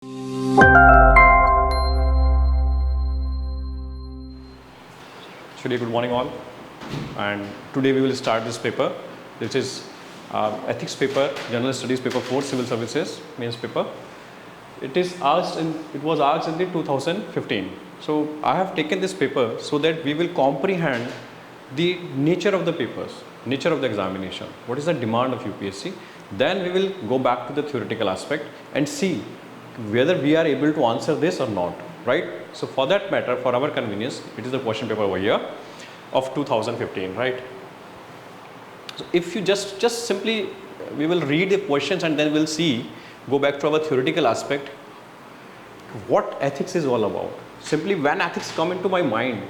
Actually, good morning all, and today we will start this paper, which is ethics paper, general studies paper 4, civil services mains paper. It was asked in the 2015. So I have taken this paper so that we will comprehend the nature of the papers, nature of the examination, what is the demand of UPSC. Then we will go back to the theoretical aspect and see whether we are able to answer this or not, right? So for that matter, for our convenience, it is the question paper over here of 2015, right? So if you just simply, we will read the questions and then we'll see, go back to our theoretical aspect, what ethics is all about. Simply when ethics come into my mind,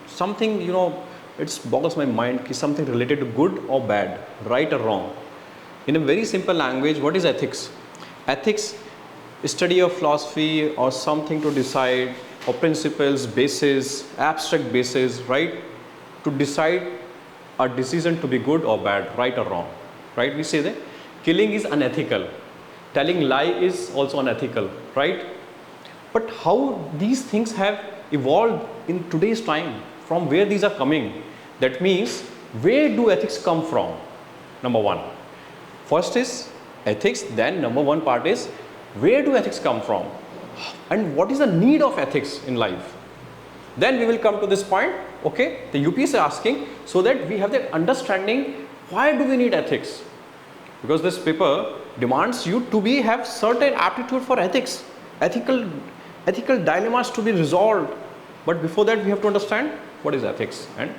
something, it boggles my mind, something related to good or bad, right or wrong. In a very simple language, what is ethics? Ethics, study of philosophy or something to decide, or principles, basis, abstract basis, right? To decide a decision to be good or bad, right or wrong, right? We say that killing is unethical, telling lie is also unethical, right? But how these things have evolved in today's time, from where these are coming, that means where do ethics come from? Number one. First is ethics, then number one part is where do ethics come from and what is the need of ethics in life. Then we will come to this point, okay, the UPSC is asking so that we have the understanding why do we need ethics, because this paper demands you to have certain aptitude for ethics, ethical dilemmas to be resolved. But before that we have to understand what is ethics and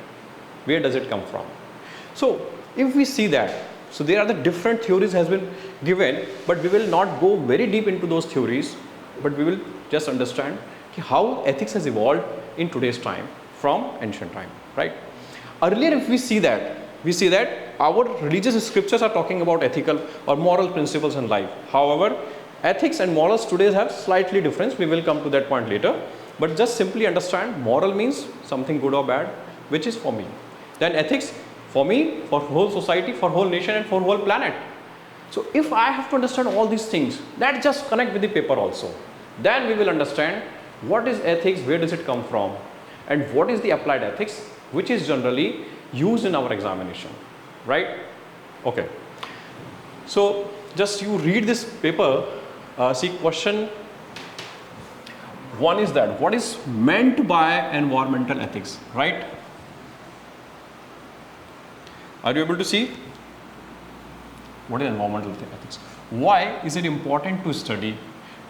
where does it come from. So if we see that, so there are the different theories has been given, but we will not go very deep into those theories, but we will just understand how ethics has evolved in today's time from ancient time, right? Earlier if we see that our religious scriptures are talking about ethical or moral principles in life. However, ethics and morals today have slightly difference. We will come to that point later, but just simply understand moral means something good or bad, which is for me. Then ethics for me, for whole society, for whole nation and for whole planet. So if I have to understand all these things, that just connect with the paper also. Then we will understand what is ethics, where does it come from, and what is the applied ethics, which is generally used in our examination, right? Okay. So just you read this paper, see question 1 is that what is meant by environmental ethics, right? Are you able to see what is environmental ethics? Why is it important to study,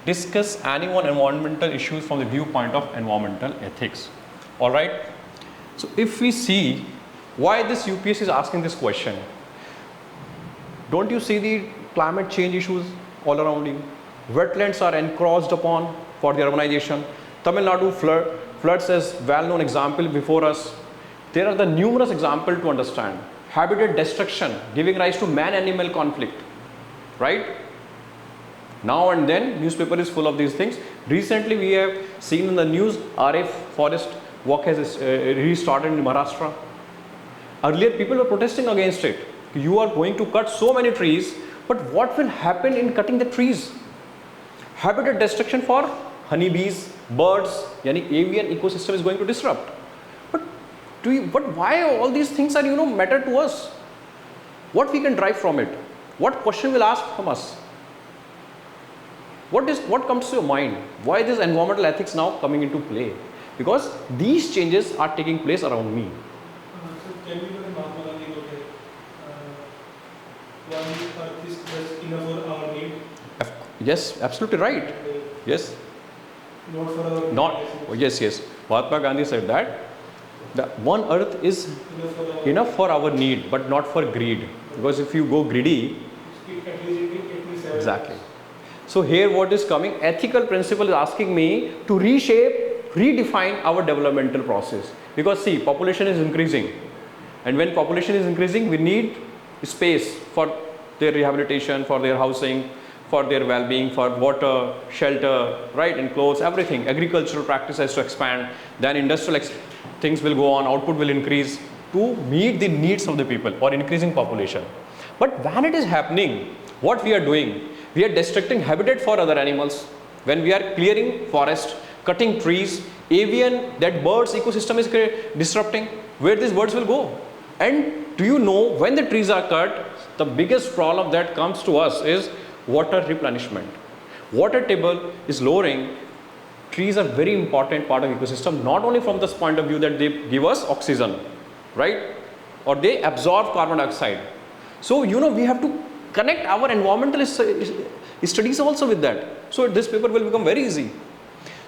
discuss any one environmental issues from the viewpoint of environmental ethics? All right. So if we see why this UPSC is asking this question, don't you see the climate change issues all around you? Wetlands are encroached upon for the urbanization. Tamil Nadu floods as well-known example before us. There are the numerous examples to understand. Habitat destruction giving rise to man-animal conflict, right? Now and then newspaper is full of these things. Recently we have seen in the news RF forest work has restarted in Maharashtra. Earlier people were protesting against it. You are going to cut so many trees, but what will happen in cutting the trees? Habitat destruction for honeybees, birds, yani avian ecosystem is going to disrupt. But why all these things are matter to us? What we can derive from it? What question will ask from us? What comes to your mind? Why this environmental ethics now coming into play? Because these changes are taking place around me. So can we know the Mahatma Gandhi okay? One earth is just enough for our need? Yes, absolutely right. Yes. Not for our not yes. Mahatma Gandhi said that the one earth is enough for our need, but not for greed. Because if you go greedy, exactly. So here what is coming? Ethical principle is asking me to reshape, redefine our developmental process. Because see, population is increasing, and when population is increasing, we need space for their rehabilitation, for their housing, for their well-being, for water, shelter, right, and clothes, everything. Agricultural practice has to expand. Then industrial things will go on, output will increase to meet the needs of the people or increasing population. But when it is happening, what we are doing? We are destructing habitat for other animals. When we are clearing forest, cutting trees, avian, that birds ecosystem is disrupting, where these birds will go? And do you know, when the trees are cut, the biggest problem that comes to us is water replenishment. Water table is lowering. Trees are very important part of ecosystem, not only from this point of view that they give us oxygen, right? Or they absorb carbon dioxide. So, you know, we have to connect our environmental studies also with that. So, this paper will become very easy.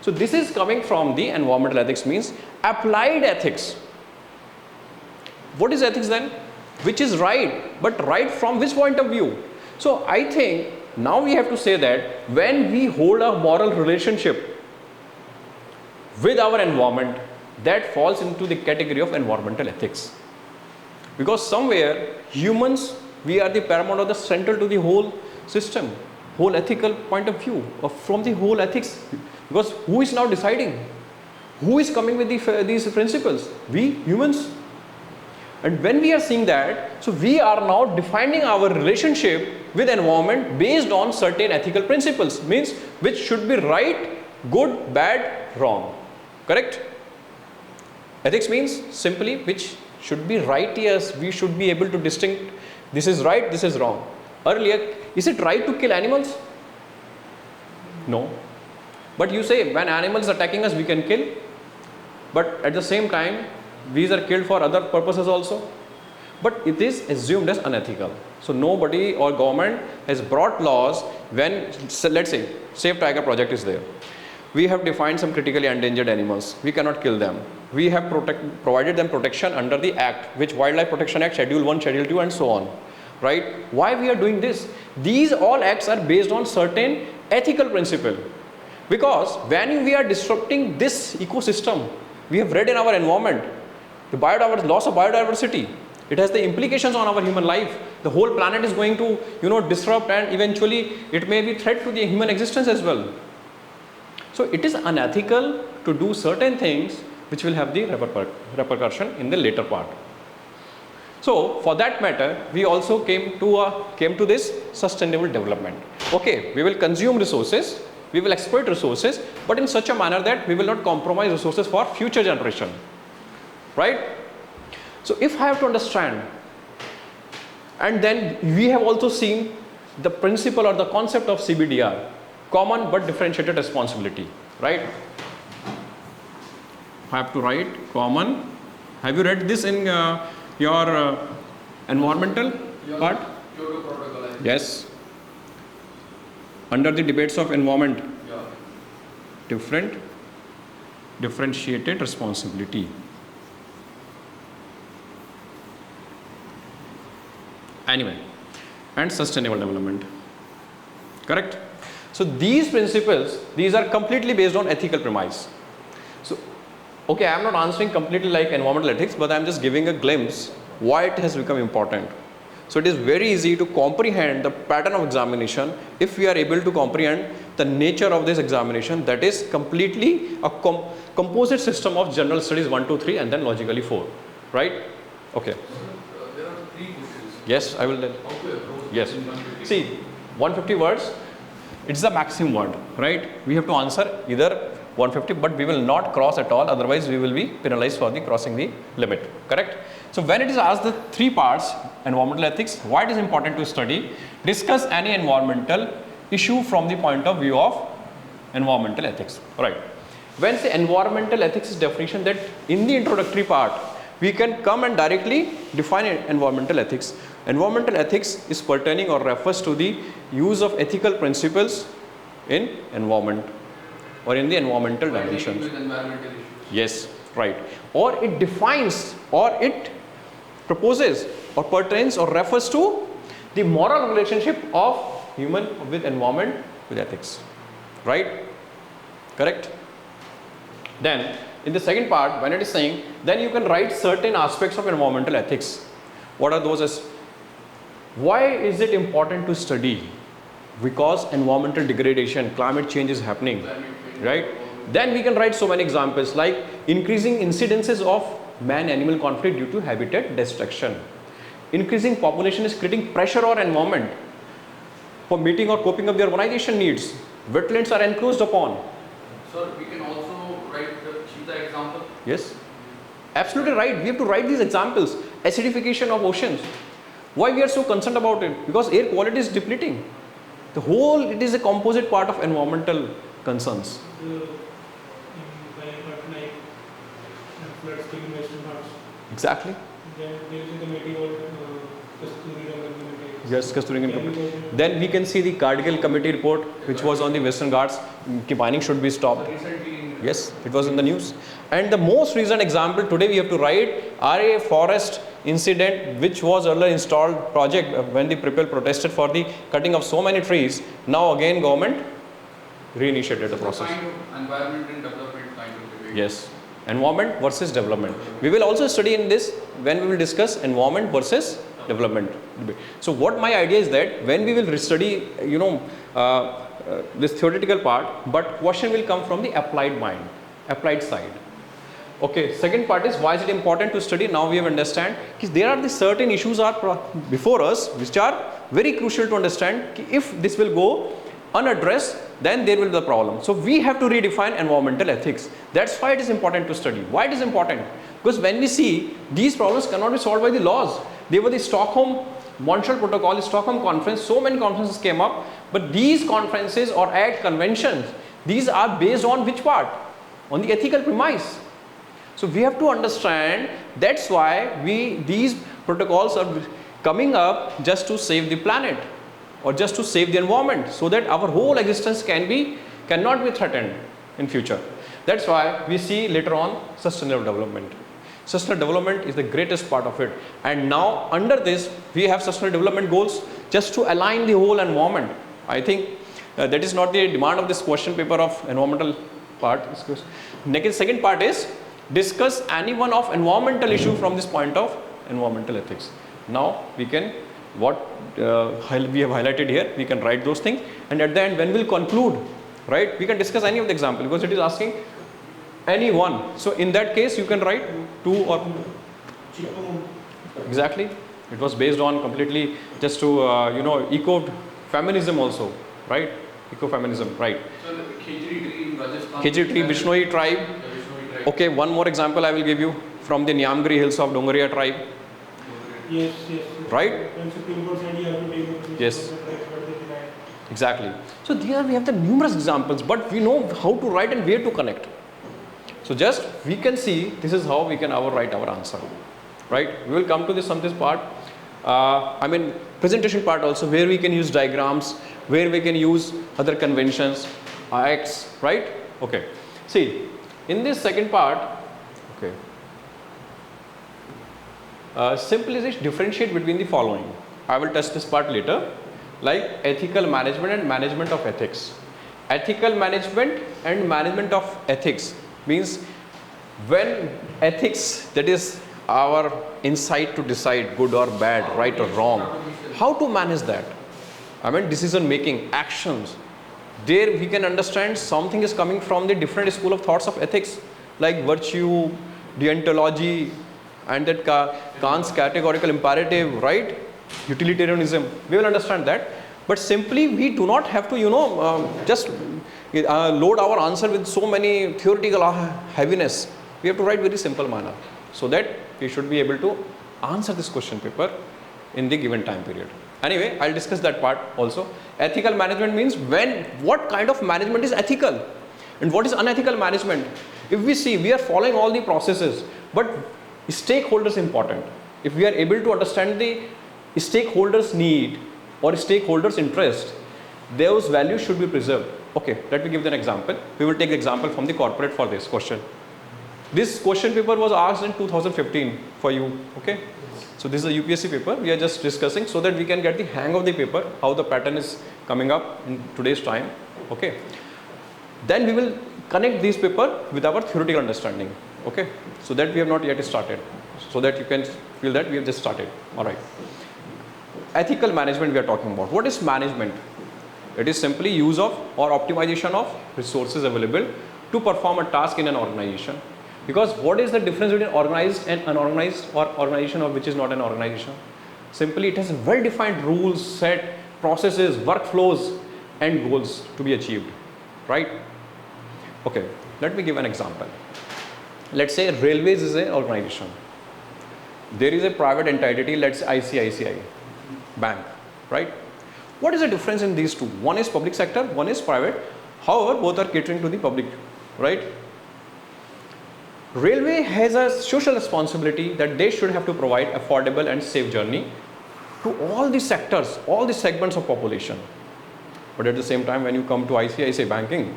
So, this is coming from the environmental ethics, means applied ethics. What is ethics then? Which is right, but right from which point of view? So, I think now we have to say that when we hold a moral relationship with our environment, that falls into the category of environmental ethics. Because somewhere humans, we are the paramount or the central to the whole system, whole ethical point of view, or from the whole ethics. Because who is now deciding? Who is coming with these principles? We humans. And when we are seeing that, so we are now defining our relationship with environment based on certain ethical principles, means which should be right, good, bad, wrong. Correct? Ethics means simply which should be right. Yes, we should be able to distinguish this is right, this is wrong. Earlier, is it right to kill animals? No. But you say when animals attacking us, we can kill. But at the same time, these are killed for other purposes also. But it is assumed as unethical. So nobody or government has brought laws when, so let's say, Safe Tiger project is there. We have defined some critically endangered animals. We cannot kill them. We have provided them protection under the Act, which Wildlife Protection Act, Schedule 1, Schedule 2 and so on. Right? Why we are doing this? These all acts are based on certain ethical principle. Because when we are disrupting this ecosystem, we have read in our environment, the loss of biodiversity, it has the implications on our human life. The whole planet is going to, disrupt, and eventually it may be threat to the human existence as well. So it is unethical to do certain things which will have the repercussion in the later part. So for that matter, we also came to this sustainable development. Okay, we will consume resources, we will exploit resources, but in such a manner that we will not compromise resources for future generation. Right? So if I have to understand, and then we have also seen the principle or the concept of CBDR, common but differentiated responsibility, right? I have to write common. Have you read this in your environmental part? Yes. Under the debates of environment, differentiated responsibility. Anyway, and sustainable development. Correct? So these principles, these are completely based on ethical premise. So, okay, I am not answering completely like environmental ethics, but I am just giving a glimpse why it has become important. So it is very easy to comprehend the pattern of examination if we are able to comprehend the nature of this examination, that is completely a composite system of general studies 1, 2, 3 and then logically 4. Right? Okay. There are 3 questions. Yes, I will tell. How to approach? Yes. See, 150 words, it's the maximum word, right? We have to answer either 150, but we will not cross at all, otherwise we will be penalized for the crossing the limit. Correct? So when it is asked the 3 parts, environmental ethics, why it is important to study, discuss any environmental issue from the point of view of environmental ethics. Right? When say environmental ethics is definition, that in the introductory part we can come and directly define environmental ethics. Environmental ethics is pertaining or refers to the use of ethical principles in environment or in the environmental dimensions. Yes, right. Or it defines, or it proposes or pertains or refers to the moral relationship of human with environment with ethics. Right? Correct? Then in the second part, when it is saying, then you can write certain aspects of environmental ethics. What are those? As why is it important to study? Because environmental degradation, climate change is happening, right? Then we can write so many examples like increasing incidences of man-animal conflict due to habitat destruction. Increasing population is creating pressure on environment for meeting or coping up the urbanization needs. Wetlands are encroached upon. Sir, we can also write the cheetah example. Yes, absolutely right. We have to write these examples. Acidification of oceans. Why we are so concerned about it? Because air quality is depleting. The whole, it is a composite part of environmental concerns. Like floods in Western Ghats. Exactly. Then there is the medieval Yes, Kasturi. Then we can see the Cargill Committee report, which was on the Western Ghats. Mining should be stopped. Yes, it was in the news. And the most recent example today we have to write are a forest incident which was earlier installed project when the people protested for the cutting of so many trees. Now again government reinitiated the process. Kind of environment and development kind of debate. Yes, environment versus development. We will also study in this when we will discuss environment versus development. So what my idea is that when we will study, this theoretical part, but question will come from the applied mind, applied side. Okay, second part is why is it important to study? Now we have understand there are the certain issues are before us which are very crucial to understand. If this will go unaddressed, then there will be the problem. So we have to redefine environmental ethics. That's why it is important to study. Why it is important? Because when we see these problems cannot be solved by the laws. They were the Stockholm Montreal Protocol, the Stockholm Conference, so many conferences came up, but these conferences or act conventions, these are based on which part? On the ethical premise. So we have to understand that's why these protocols are coming up just to save the planet or just to save the environment so that our whole existence cannot be threatened in future. That's why we see later on sustainable development. Sustainable development is the greatest part of it, and now under this we have sustainable development goals just to align the whole environment. I think that is not the demand of this question paper of environmental part. Next, second part is discuss any one of environmental issue from this point of environmental ethics. Now we can what we have highlighted here, we can write those things, and at the end when we'll conclude, right, we can discuss any of the example because it is asking any one. So in that case you can write two or exactly. It was based on completely just to eco-feminism also, right? Eco-feminism, right? So the Khejri tree in Rajasthan. Khejri tree, Bishnoi tribe. Yeah, Bishnoi tribe. Okay, one more example I will give you from the Nyamgiri hills of Dongaria tribe. Yes. Right? When Supreme Court said you have to take Yes. Exactly. So here we have the numerous examples, but we know how to write and where to connect. So just we can see this is how we can write our answer, right? We will come to this part. Presentation part also, where we can use diagrams, where we can use other conventions, acts, right? Okay. See, in this second part, okay. Simply differentiate between the following. I will touch this part later, like ethical management and management of ethics. Ethical management and management of ethics means when ethics, that is our insight to decide good or bad, right or wrong, how to manage that? Decision making, actions. There we can understand something is coming from the different school of thoughts of ethics, like virtue, deontology, and that Kant's categorical imperative, right? Utilitarianism. We will understand that. But simply we do not have to, just load our answer with so many theoretical heaviness. We have to write very simple manner so that we should be able to answer this question paper in the given time period. Anyway, I'll discuss that part also. Ethical management means what kind of management is ethical and what is unethical management. If we see, we are following all the processes, but stakeholders important. If we are able to understand the stakeholders' need or stakeholders' interest, those values should be preserved. Okay, let me give an example. We will take the example from the corporate for this question. This question paper was asked in 2015 for you. Okay, so this is a UPSC paper. We are just discussing so that we can get the hang of the paper, how the pattern is coming up in today's time. Okay, then we will connect this paper with our theoretical understanding. Okay, so that we have not yet started, so that you can feel that we have just started. All right. Ethical management we are talking about. What is management? It is simply use of or optimization of resources available to perform a task in an organization. Because what is the difference between organized and unorganized, or organization or which is not an organization? Simply it has well defined rules, set, processes, workflows and goals to be achieved. right? Okay, let me give an example. Let's say railways is an organization. There is a private entity, let's say ICICI Bank, right? What is the difference in these two? One is public sector, one is private. However, both are catering to the public, right? Railway has a social responsibility that they should have to provide affordable and safe journey to all the sectors, all the segments of population. But at the same time, when you come to ICICI banking,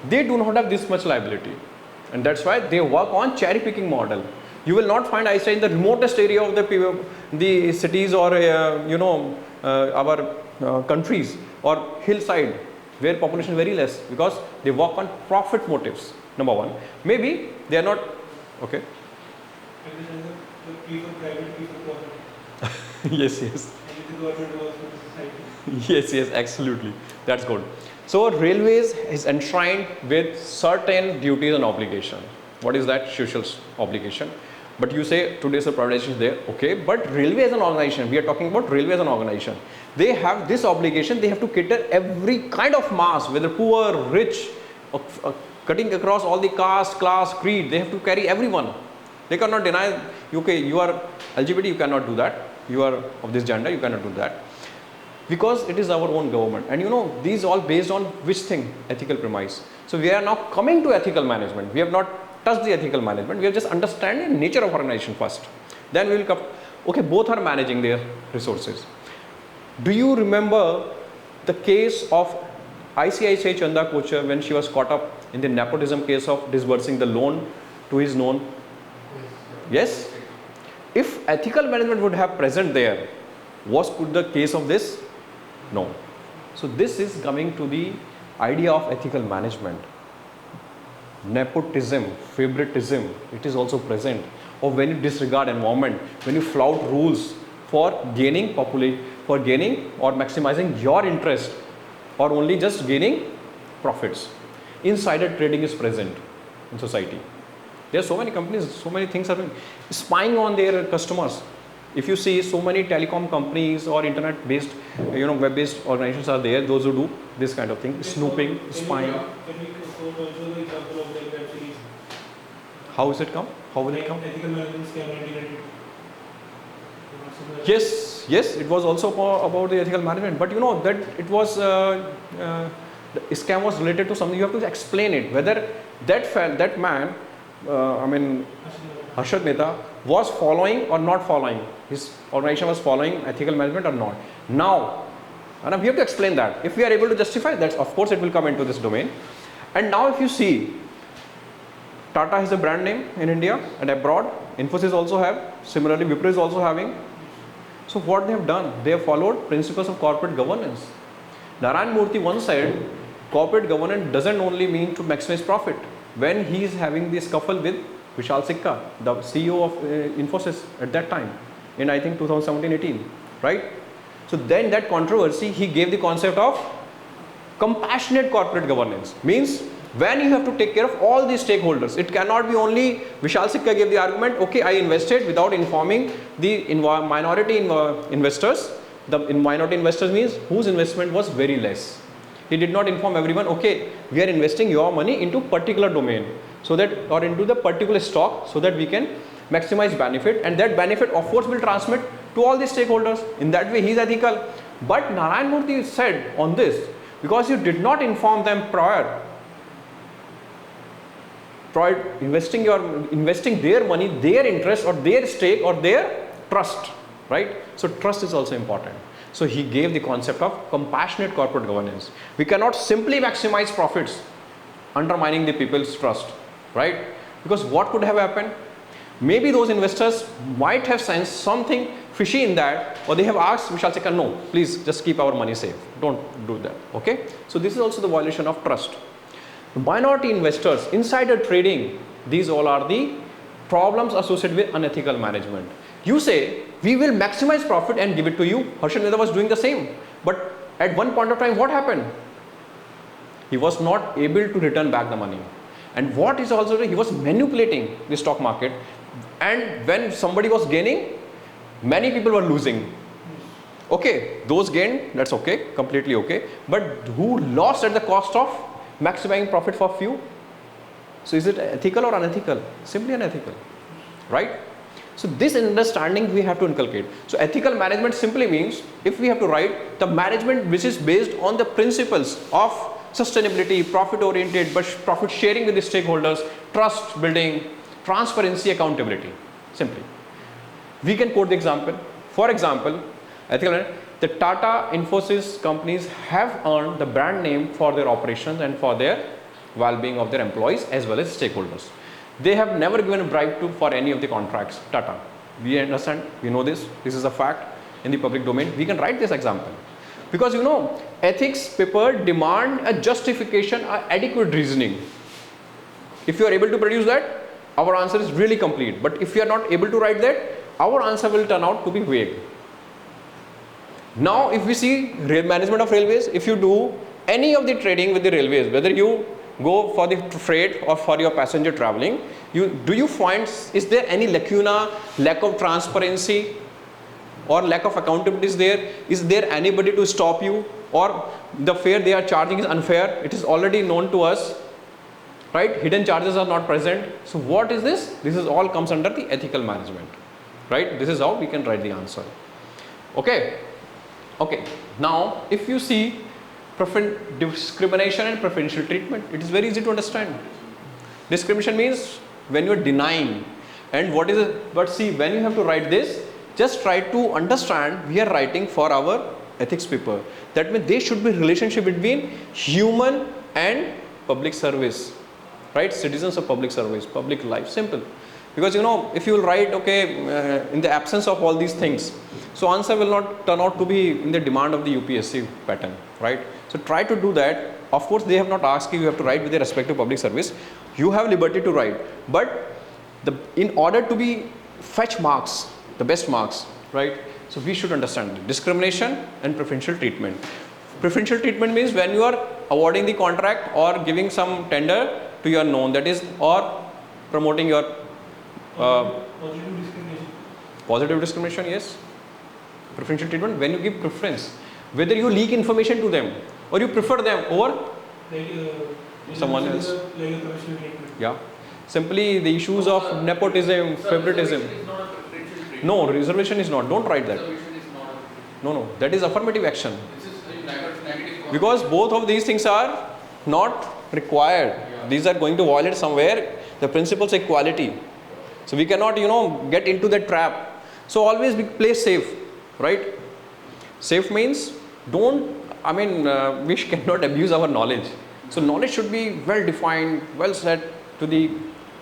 they do not have this much liability, and that's why they work on cherry picking model. You will not find ICICI in the remotest area of the cities or our countries or hillside where population is very less, because they work on profit motives. Number one, maybe they are not okay. Yes, yes. Yes, yes, absolutely. That's good. So railways is enshrined with certain duties and obligations. What is that? Social obligation. But you say today's a privatization there, okay, but railway as an organization, we are talking about railway as an organization. They have this obligation, they have to cater every kind of mass, whether poor, rich, cutting across all the caste, class, creed, they have to carry everyone. They cannot deny, okay, you are LGBT, you cannot do that. You are of this gender, you cannot do that. Because it is our own government. And these all based on which thing? Ethical premise. So we are now coming to ethical management. We have not touched the ethical management. We are just understanding the nature of organization first. Then we will come, okay, both are managing their resources. Do you remember the case of ICICI Chanda Kochar when she was caught up in the nepotism case of disbursing the loan to his known? Yes? If ethical management would have present there, could the case of this? No. So this is coming to the idea of ethical management. Nepotism, favoritism, it is also present. Or when you disregard environment, when you flout rules for gaining population, for gaining or maximizing your interest, or only just gaining profits. Insider trading is present in society. There are so many companies, so many things are spying on their customers. If you see, so many telecom companies or internet-based, web-based organizations are there, those who do this kind of thing, snooping, spying. Can we quote also the example of the web series? How is it come? How will it come? Ethical management scam 1992. Yes, yes, it was also about the ethical management, but that it was the scam was related to something. You have to explain it whether that man, Harshad Mehta, was following or not following. His organization was following ethical management or not. Now, and we have to explain that. If we are able to justify that, of course, it will come into this domain. And now, if you see, Tata is a brand name in India and abroad. Infosys also have. Similarly, Wipro is also having. So what they have done, they have followed principles of corporate governance. Narayan Murthy once said, corporate governance doesn't only mean to maximize profit. When he is having the scuffle with Vishal Sikka, the CEO of Infosys at that time, in I think 2017-18, right? So then that controversy, he gave the concept of compassionate corporate governance. Means when you have to take care of all the stakeholders. It cannot be only Vishal Sikka gave the argument, okay, I invested without informing the minority investors. The minority investors means whose investment was very less. He did not inform everyone, okay, we are investing your money into particular domain, so that, or into the particular stock, so that we can maximize benefit, and that benefit of course will transmit to all the stakeholders. In that way he is ethical. But Narayan Murthy said on this, because you did not inform them prior investing their money, their interest or their stake or their trust, right? So trust is also important. So he gave the concept of compassionate corporate governance. We cannot simply maximize profits undermining the people's trust, right? Because what could have happened? Maybe those investors might have sensed something fishy in that, or they have asked Vishal Sikka, no, please just keep our money safe. Don't do that, okay? So this is also the violation of trust. Minority investors, insider trading, these all are the problems associated with unethical management. You say, we will maximize profit and give it to you. Harshad Mehta was doing the same. But at one point of time, what happened? He was not able to return back the money. And what is also, he was manipulating the stock market. And when somebody was gaining, many people were losing. Okay, those gained, that's okay, completely okay. But who lost at the cost of maximizing profit for few. So is it ethical or unethical? Simply unethical, right? So this understanding we have to inculcate. So ethical management simply means, if we have to write, the management which is based on the principles of sustainability, profit oriented, but profit sharing with the stakeholders, trust building, transparency, accountability. Simply. We can quote the example. For example, ethical, the Tata, Infosys companies have earned the brand name for their operations and for their well-being of their employees as well as stakeholders. They have never given a bribe to for any of the contracts. Tata. We understand, we know this. This is a fact in the public domain. We can write this example. Because you know, ethics paper demand a justification, adequate reasoning. If you are able to produce that, our answer is really complete. But if you are not able to write that, our answer will turn out to be vague. Now, if we see rail management of railways, if you do any of the trading with the railways, whether you go for the freight or for your passenger traveling, do you find, is there any lacuna, lack of transparency or lack of accountability is there? Is there anybody to stop you, or the fare they are charging is unfair? It is already known to us, right? Hidden charges are not present. So what is this? This is all comes under the ethical management, right? This is how we can write the answer. Okay. Okay. Now, if you see discrimination and preferential treatment, it is very easy to understand. Discrimination means when you are denying, and what is it? But see, when you have to write this, just try to understand we are writing for our ethics paper. That means there should be relationship between human and public service, right? Citizens of public service, public life, simple. Because you know, if you will write, okay, in the absence of all these things, so answer will not turn out to be in the demand of the UPSC pattern, right? So try to do that. Of course, they have not asked you have to write with the respect to public service. You have liberty to write, but in order to be fetch marks, the best marks, right? So we should understand discrimination and preferential treatment. Preferential treatment means when you are awarding the contract or giving some tender to your known, that is, or promoting your Positive discrimination. positive discrimination, yes. Preferential treatment, when you give preference, whether you leak information to them or you prefer them over Like someone else. Like a professional treatment. Yeah. Simply the issues of nepotism, favoritism. Reservation is not a preferential treatment. No, reservation is not. Don't write that. Reservation is not a No, that is affirmative action. This is a negative. Because both of these things are not required. Yeah. These are going to violate somewhere the principles of equality. So we cannot, you know, get into that trap. So always play safe, right? Safe means we cannot abuse our knowledge. So knowledge should be well defined, well set to the,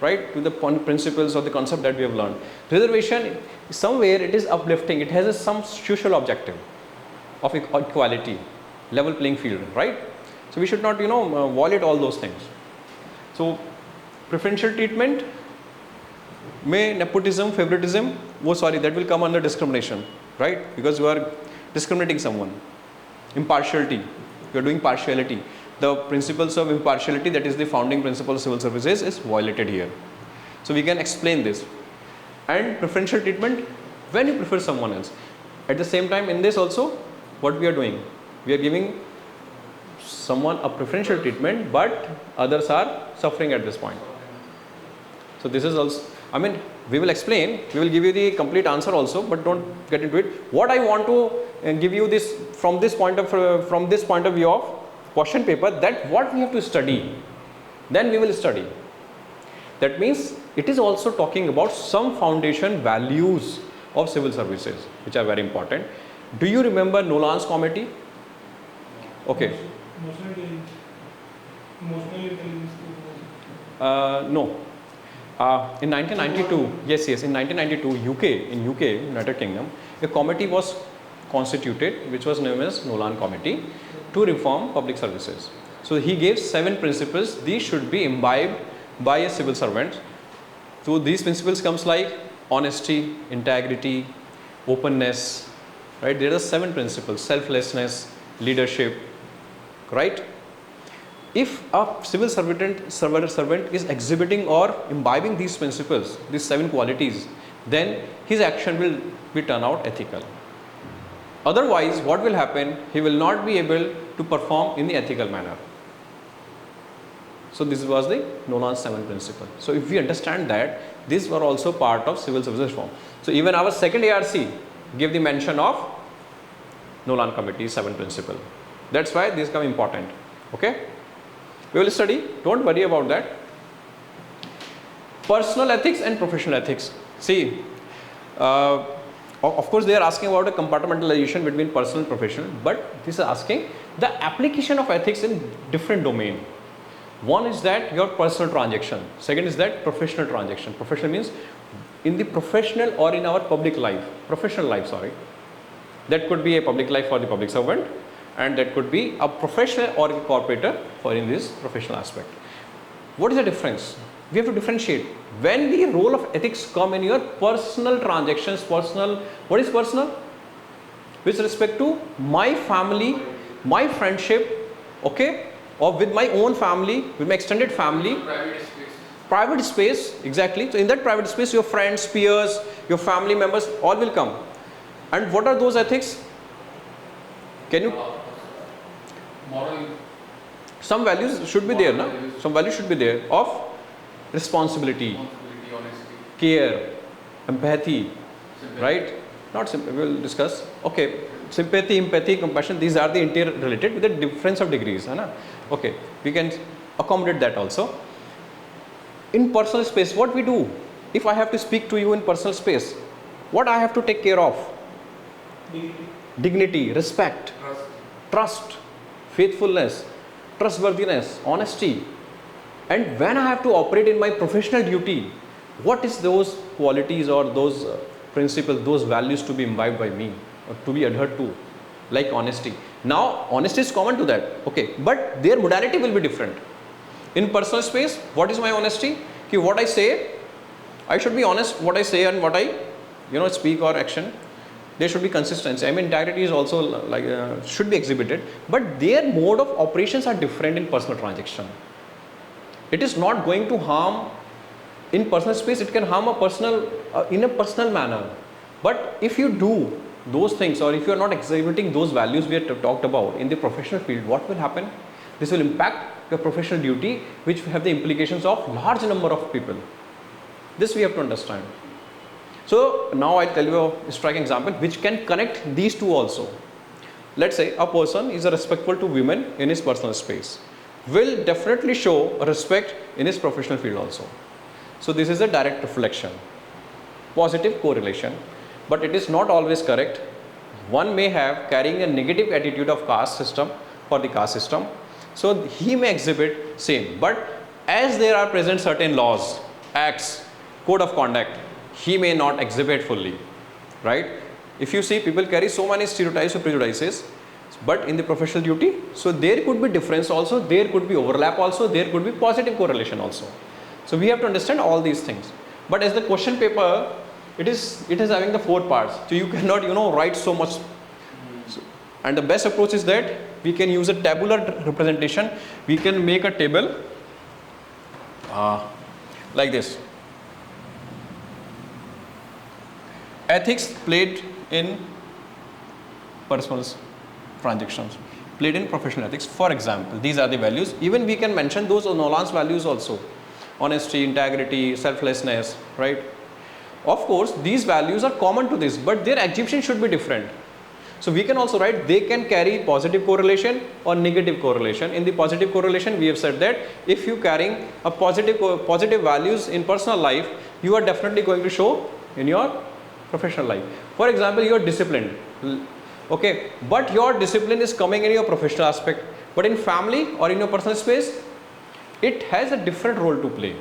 right, to the principles or the concept that we have learned. Reservation, somewhere it is uplifting. It has some social objective of equality, level playing field, right? So we should not, violate all those things. So preferential treatment, nepotism, favoritism, that will come under discrimination, right? Because you are discriminating someone. Impartiality, you are doing partiality. The principles of impartiality, that is the founding principle of civil services, is violated here. So we can explain this. And preferential treatment, when you prefer someone else. At the same time, in this also, what we are doing? We are giving someone a preferential treatment, but others are suffering at this point. So this is also, we will explain, we will give you the complete answer also, but don't get into it. What I want to give you this from this point of view of question paper, that what we have to study, then we will study. That means it is also talking about some foundation values of civil services, which are very important. Do you remember Nolan's committee? Okay. Emotional intelligence. No. In 1992, yes, in 1992, in UK, United Kingdom, a committee was constituted, which was known as Nolan Committee, to reform public services. So he gave 7 principles. These should be imbibed by a civil servant. So these principles comes like honesty, integrity, openness, right? There are 7 principles: selflessness, leadership, right? If a civil servant is exhibiting or imbibing these principles, these 7 qualities, then his action will be turned out ethical. Otherwise, what will happen? He will not be able to perform in the ethical manner. So this was the Nolan's 7 principle. So if we understand that, these were also part of civil services reform. So even our second ARC gave the mention of Nolan Committee 7 principle. That's why these come important. Okay, we will study, don't worry about that. Personal ethics and professional ethics. See, of course they are asking about a compartmentalization between personal and professional, but this is asking the application of ethics in different domain. One is that your personal transaction, second is that professional transaction. Professional means in the professional or in our public life, professional life, sorry. That could be a public life for the public servant, and that could be a professional or a corporator for in this professional aspect. What is the difference? We have to differentiate. When the role of ethics come in your personal transactions, personal, what is personal? With respect to my family, my friendship, okay, or with my own family, with my extended family. Private space. Private space, exactly. So in that private space, your friends, peers, your family members, all will come. And what are those ethics? Can you? Moral. Some values should be there, no? Some values should be there of responsibility, Honesty. care, empathy, Sympathy. right? Not simple. We will discuss. Okay, sympathy, empathy, compassion. These are the interrelated with the difference of degrees, है ना? Okay, we can accommodate that also. In personal space, what we do? If I have to speak to you in personal space, what I have to take care of? Dignity, respect, trust, faithfulness, trustworthiness, honesty. And when I have to operate in my professional duty, what is those qualities or those principles, those values to be imbibed by me or to be adhered to, like honesty. Now, honesty is common to that, okay, but their modality will be different. In personal space, what is my honesty? Ki what I say, I should be honest what I say and what I, speak or action. There should be consistency. I mean, integrity is also like should be exhibited, but their mode of operations are different in personal transaction. It is not going to harm in personal space. It can harm a personal in a personal manner. But if you do those things, or if you are not exhibiting those values we have talked about in the professional field, what will happen? This will impact your professional duty, which have the implications of large number of people. This we have to understand. So now I tell you a striking example which can connect these two also. Let's say a person is respectful to women in his personal space, will definitely show respect in his professional field also. So this is a direct reflection, positive correlation, but it is not always correct. One may have carrying a negative attitude of caste system for the caste system, so he may exhibit same, but as there are present certain laws, acts, code of conduct, he may not exhibit fully, right? If you see, people carry so many stereotypes or prejudices, but in the professional duty, so there could be difference also, there could be overlap also, there could be positive correlation also. So we have to understand all these things. But as the question paper, it is having the 4 parts, so you cannot write so much. So, and the best approach is that we can use a tabular representation. We can make a table like this. Ethics played in personal transactions, played in professional ethics. For example, these are the values. Even we can mention those Nolan's values also: honesty, integrity, selflessness, right? Of course, these values are common to this, but their execution should be different. So we can also write they can carry positive correlation or negative correlation. In the positive correlation, we have said that if you carrying a positive values in personal life, you are definitely going to show in your professional life. For example, you are disciplined, okay, but your discipline is coming in your professional aspect, but in family or in your personal space, it has a different role to play.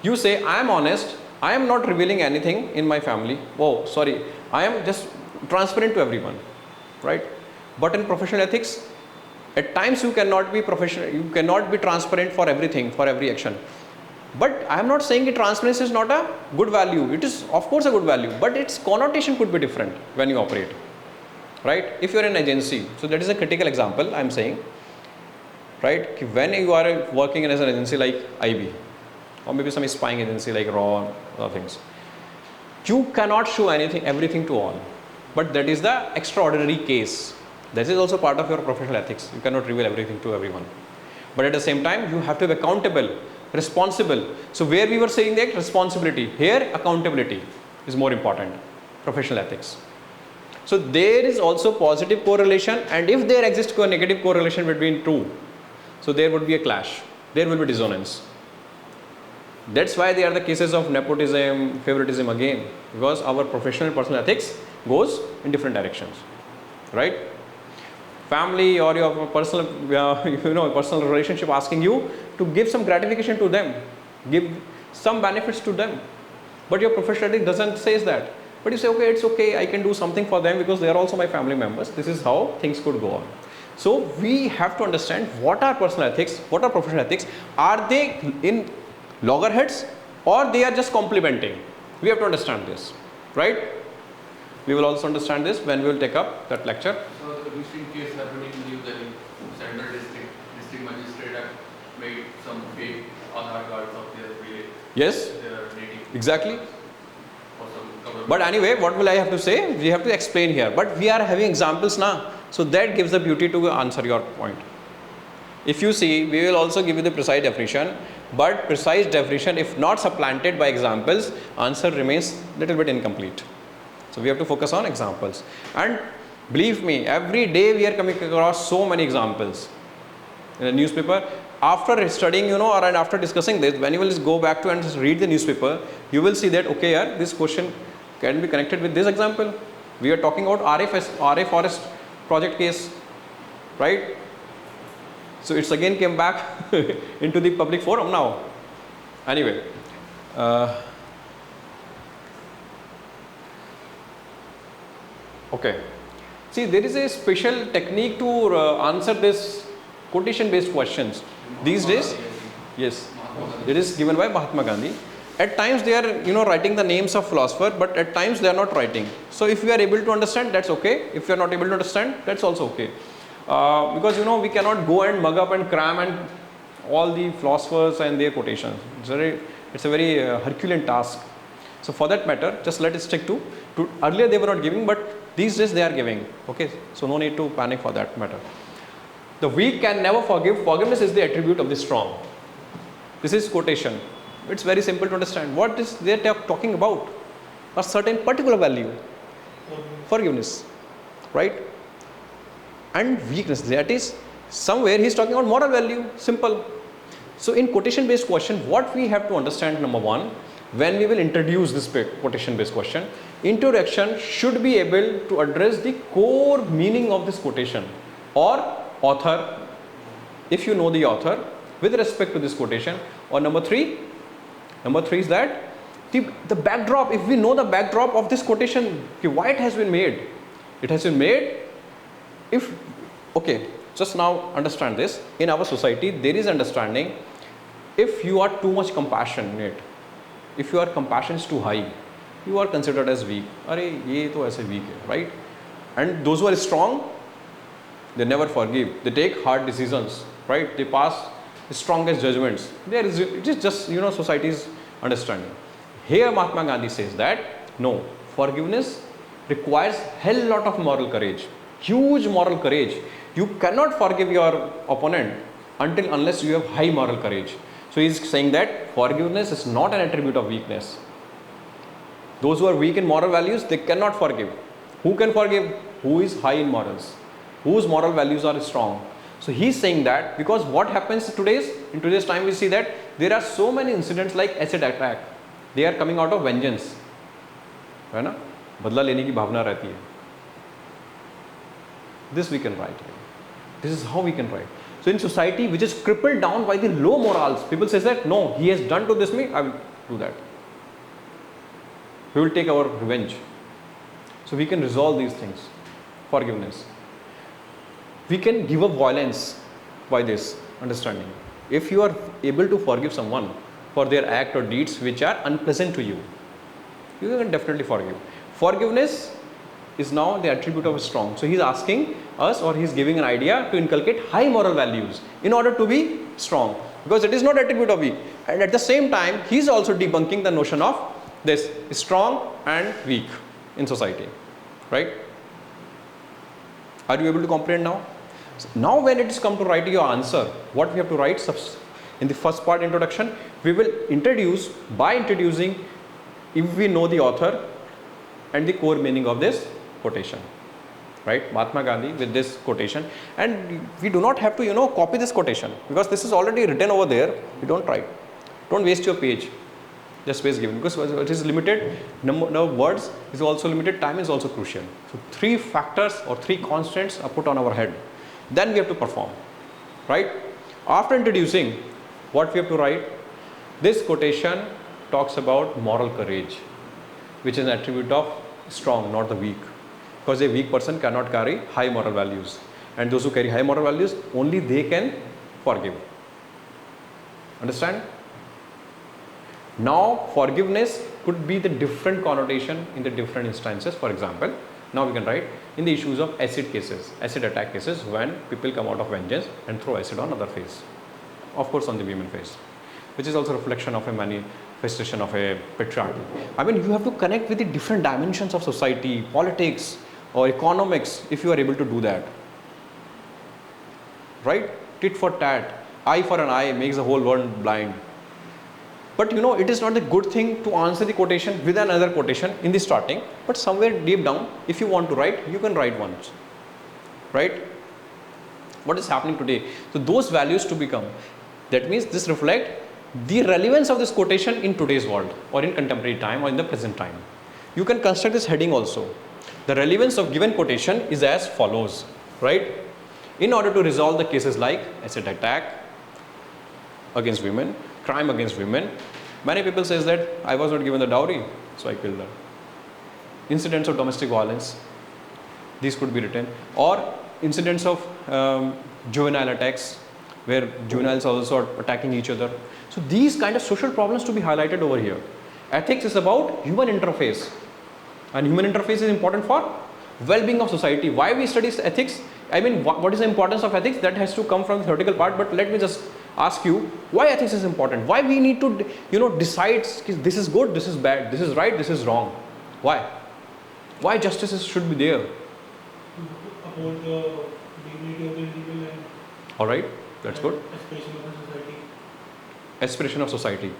You say, I am honest, I am not revealing anything in my family. Oh, sorry, I am just transparent to everyone, right? But in professional ethics, at times you cannot be professional, you cannot be transparent for everything, for every action. But I am not saying that transparency is not a good value. It is of course a good value, but its connotation could be different when you operate, right? If you are an agency, so that is a critical example I am saying, right? When you are working as an agency like IB, or maybe some spying agency like RAW and other things, you cannot show everything to all. But that is the extraordinary case. That is also part of your professional ethics. You cannot reveal everything to everyone. But at the same time, you have to be accountable, responsible. So where we were saying that responsibility, here accountability is more important, professional ethics. So there is also positive correlation, and if there exists a negative correlation between two, so there would be a clash, there will be dissonance. That's why they are the cases of nepotism, favoritism again, because our professional personal ethics goes in different directions, right? Family or your personal, personal relationship asking you to give some gratification to them, give some benefits to them, but your professional ethics doesn't say that. But you say, okay, it's okay, I can do something for them because they are also my family members. This is how things could go on. So we have to understand what are personal ethics, what are professional ethics. Are they in loggerheads or they are just complementing? We have to understand this, right? We will also understand this when we will take up that lecture. So the recent case happening in New Delhi, Central District Magistrate have made some fake Aadhaar cards of their village. Yes, Their native. exactly. For some government. But anyway, what will I have to say? We have to explain here. But we are having examples now. So that gives the beauty to answer your point. If you see, we will also give you the precise definition. But precise definition, if not supplanted by examples, answer remains little bit incomplete. So we have to focus on examples. And believe me, every day we are coming across so many examples in a newspaper. After studying, and after discussing this, when you will go back to and read the newspaper, you will see that, okay, this question can be connected with this example. We are talking about RA forest project case, right? So it's again came back into the public forum now. Anyway, okay. See, there is a special technique to answer this quotation based questions. These days, yes, it is given by Mahatma Gandhi. At times they are, writing the names of philosophers, but at times they are not writing. So if you are able to understand, that's okay. If you are not able to understand, that's also okay. Because we cannot go and mug up and cram and all the philosophers and their quotations. It's a very Herculean task. So for that matter, just let it stick to earlier they were not giving, but these days they are giving. Okay, so no need to panic for that matter. The weak can never forgive. Forgiveness is the attribute of the strong. This is quotation. It's very simple to understand. What is they talking about? A certain particular value. Forgiveness, right? And weakness, that is somewhere he is talking about moral value. Simple. So in quotation based question, what we have to understand, number one, when we will introduce this quotation based question, introduction should be able to address the core meaning of this quotation or author, if you know the author with respect to this quotation. Or number three is that the backdrop, if we know the backdrop of this quotation, why it has been made. It has been made just now understand this. In our society, there is understanding, if you are too much compassionate, if your compassion is too high, you are considered as weak. Arey, ye to aise weak hai, right? And those who are strong, they never forgive. They take hard decisions, right? They pass the strongest judgments. It is just, society's understanding. Here Mahatma Gandhi says that, no, forgiveness requires hell lot of moral courage. Huge moral courage. You cannot forgive your opponent unless you have high moral courage. So he is saying that forgiveness is not an attribute of weakness. Those who are weak in moral values, they cannot forgive. Who can forgive? Who is high in morals, whose moral values are strong. So he is saying that because what happens in today's time, we see that there are so many incidents like acid attack. They are coming out of vengeance, है ना? बदला लेने की भावना रहती है. This we can write. This is how we can write. So in society which is crippled down by the low morals, people say that no, he has done to this me, I will do that. We will take our revenge. So we can resolve these things. Forgiveness. We can give up violence by this understanding. If you are able to forgive someone for their act or deeds which are unpleasant to you, you can definitely forgive. Forgiveness is now the attribute of a strong. So he is asking us, or he is giving an idea to inculcate high moral values in order to be strong, because it is not attribute of weak. And at the same time, he is also debunking the notion of this strong and weak in society, right? Are you able to comprehend now? Now when it is come to write your answer, what we have to write? In the first part, introduction, we will introduce, by introducing, if we know the author and the core meaning of this quotation, right? Mahatma Gandhi with this quotation, and we do not have to copy this quotation, because this is already written over there. We don't write, don't waste your page, just space given, because it is limited, number of words is also limited, time is also crucial. So 3 factors or 3 constants are put on our head, then we have to perform, right? After introducing, what we have to write? This quotation talks about moral courage, which is an attribute of strong, not the weak, because a weak person cannot carry high moral values, and those who carry high moral values, only they can forgive. Understand? Now forgiveness could be the different connotation in the different instances. For example, now we can write in the issues of acid cases, acid attack cases, when people come out of vengeance and throw acid on other face, of course on the women face, which is also a reflection of a manifestation of a patriarchy. I mean, you have to connect with the different dimensions of society, politics or economics, if you are able to do that, right? Tit for tat, eye for an eye makes the whole world blind. But it is not a good thing to answer the quotation with another quotation in the starting, but somewhere deep down, if you want to write, you can write once, right? What is happening today? So those values to become, that means this reflect the relevance of this quotation in today's world, or in contemporary time, or in the present time. You can construct this heading also. The relevance of given quotation is as follows, right? In order to resolve the cases like acid attack against women, crime against women, many people says that I was not given the dowry, so I killed her. Incidents of domestic violence, these could be written, or incidents of juvenile attacks, where juveniles are also attacking each other. So these kind of social problems to be highlighted over here. Ethics is about human interface, and human interface is important for well-being of society. Why we study ethics? I mean, what is the importance of ethics? That has to come from the theoretical part, but let me just ask you, why ethics is important? Why we need to decide this is good, this is bad, this is right, this is wrong? Why justice should be there? To uphold the dignity of the individual and all right, that's good. aspiration of the society. Aspiration of society.